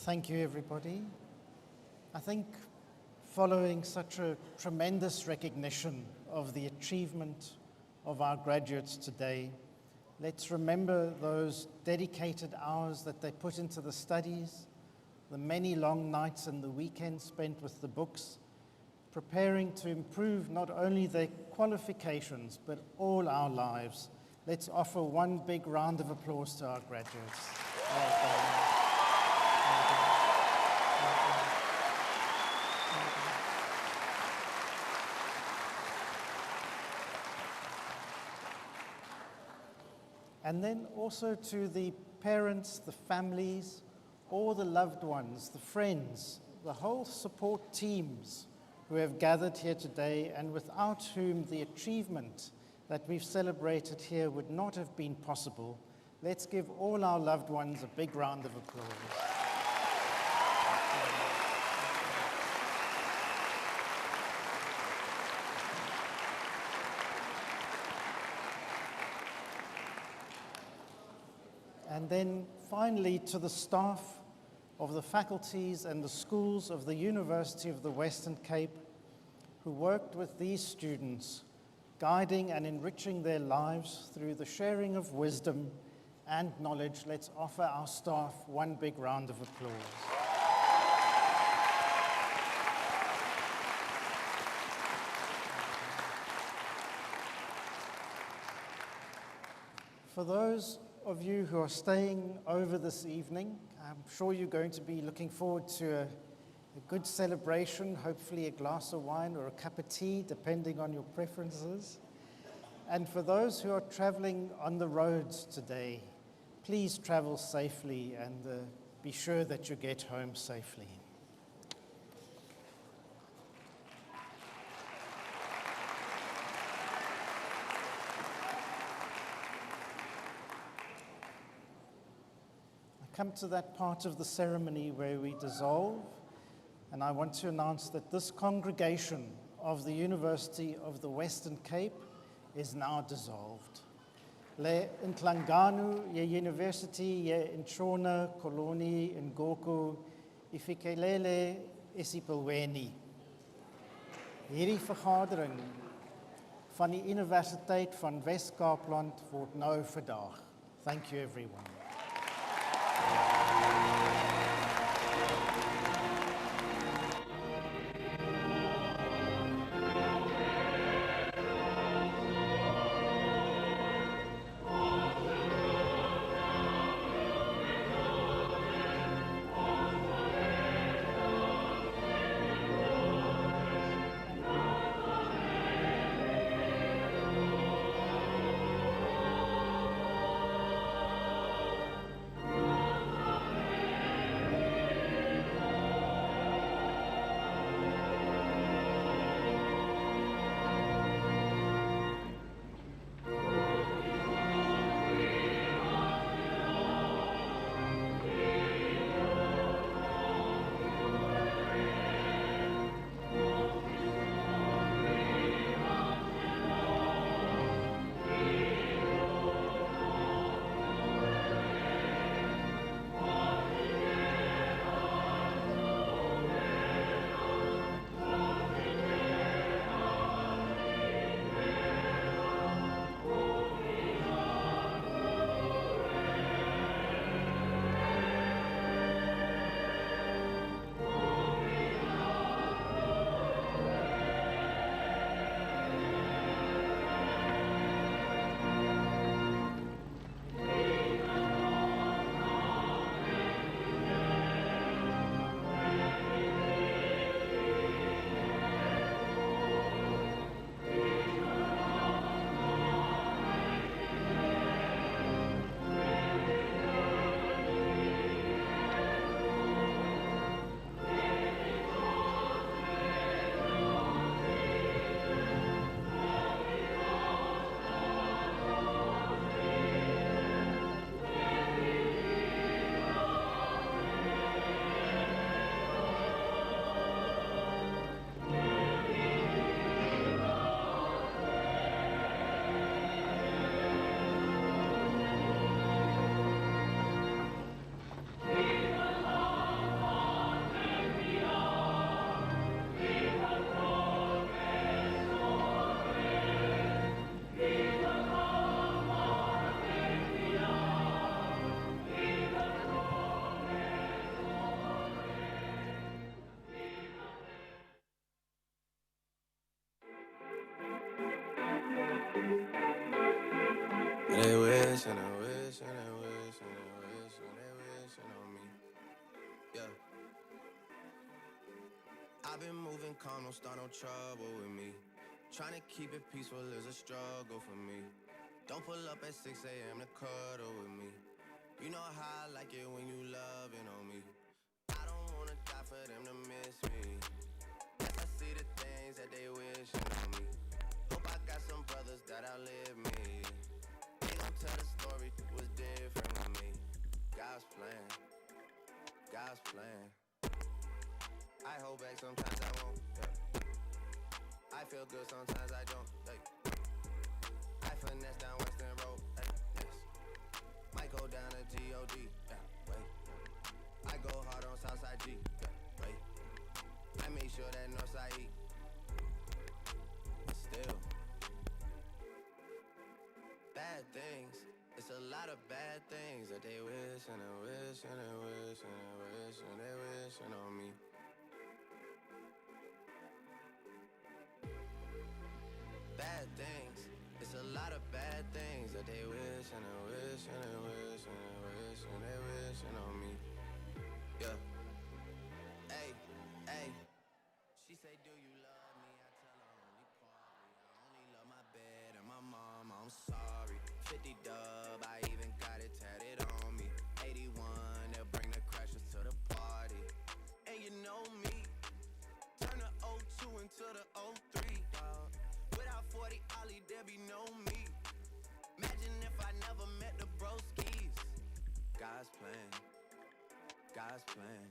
Thank you, everybody. I think following such a tremendous recognition of the achievement of our graduates today, let's remember those dedicated hours that they put into the studies, the many long nights and the weekends spent with the books, preparing to improve not only their qualifications, but all our lives. Let's offer one big round of applause to our graduates. Well done. And then also to the parents, the families, all the loved ones, the friends, the whole support teams who have gathered here today and without whom the achievement that we've celebrated here would not have been possible. Let's give all our loved ones a big round of applause. And then finally to the staff of the faculties and the schools of the University of the Western Cape who worked with these students, guiding and enriching their lives through the sharing of wisdom and knowledge. Let's offer our staff one big round of applause. For those of you who are staying over this evening, I'm sure you're going to be looking forward to a good celebration, hopefully a glass of wine or a cup of tea, depending on your preferences. And for those who are traveling on the roads today, please travel safely and be sure that you get home safely. Come to that part of the ceremony where we dissolve, and I want to announce that this congregation of the University of the Western Cape is now dissolved. Le inhlangano ye University ye Inchona Koloni Ngoku ifikelele isipilweni. Hierdie vergadering van die Universiteit van Wes-Kaapland word nou vandag. Thank you everyone. and they wish and they wish and they wish and they wishing on me. Yeah. I've been moving calm, don't start no trouble with me. Trying to keep it peaceful is a struggle for me. Don't pull up at 6 a.m. to cuddle with me. You know how I like it when you loving on me. I don't wanna die for them to miss me. Yes, I see the things that they wishing on me. Hope I got some brothers that outlive me. They gon' tell the story was different with me. God's plan, God's plan. I hold back sometimes I won't, yeah. I feel good sometimes I don't, hey. I finesse down Western Road, hey, yes. Might go down to G.O.D., yeah, wait. I go hard on Southside G, yeah, wait. I make sure that Northside E. But still, bad things. It's a lot of bad things that they wish and they wish and they wish and they wish and they wishing on me. Bad things. It's a lot of bad things that they wish and they wish and they wish and they wish and they wishing on me. Yeah. Hey, hey. She say, do you love me? I tell her only partly. I only love my bed and my mom. I'm sorry. 50 dub, I even got it tatted on me. 81, they'll bring the crashers to the party. And you know me. Turn the 02 into the 03, dog. Without 40 Ollie, there be no me. Imagine if I never met the broskies. God's plan, God's plan.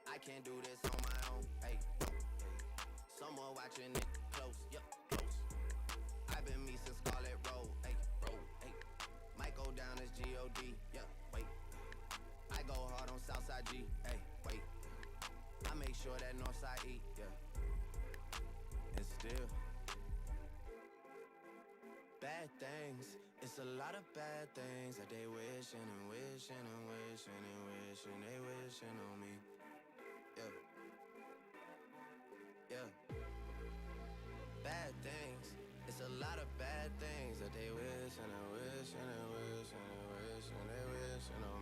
I can't do this on my own, hey, hey. Someone watching it close, yep, close. I've been me since Scarlet Road, hey, road, hey. Might go down as G.O.D., yeah, wait. I go hard on Southside G, hey, wait. I make sure that Northside E, yeah. And still, bad things. It's a lot of bad things that they wishing and wishing and wishing and wishing they wishing on me. Yeah. Yeah. Bad things. It's a lot of bad things that they wishing and wishing and wishing and wishing they wishing on me.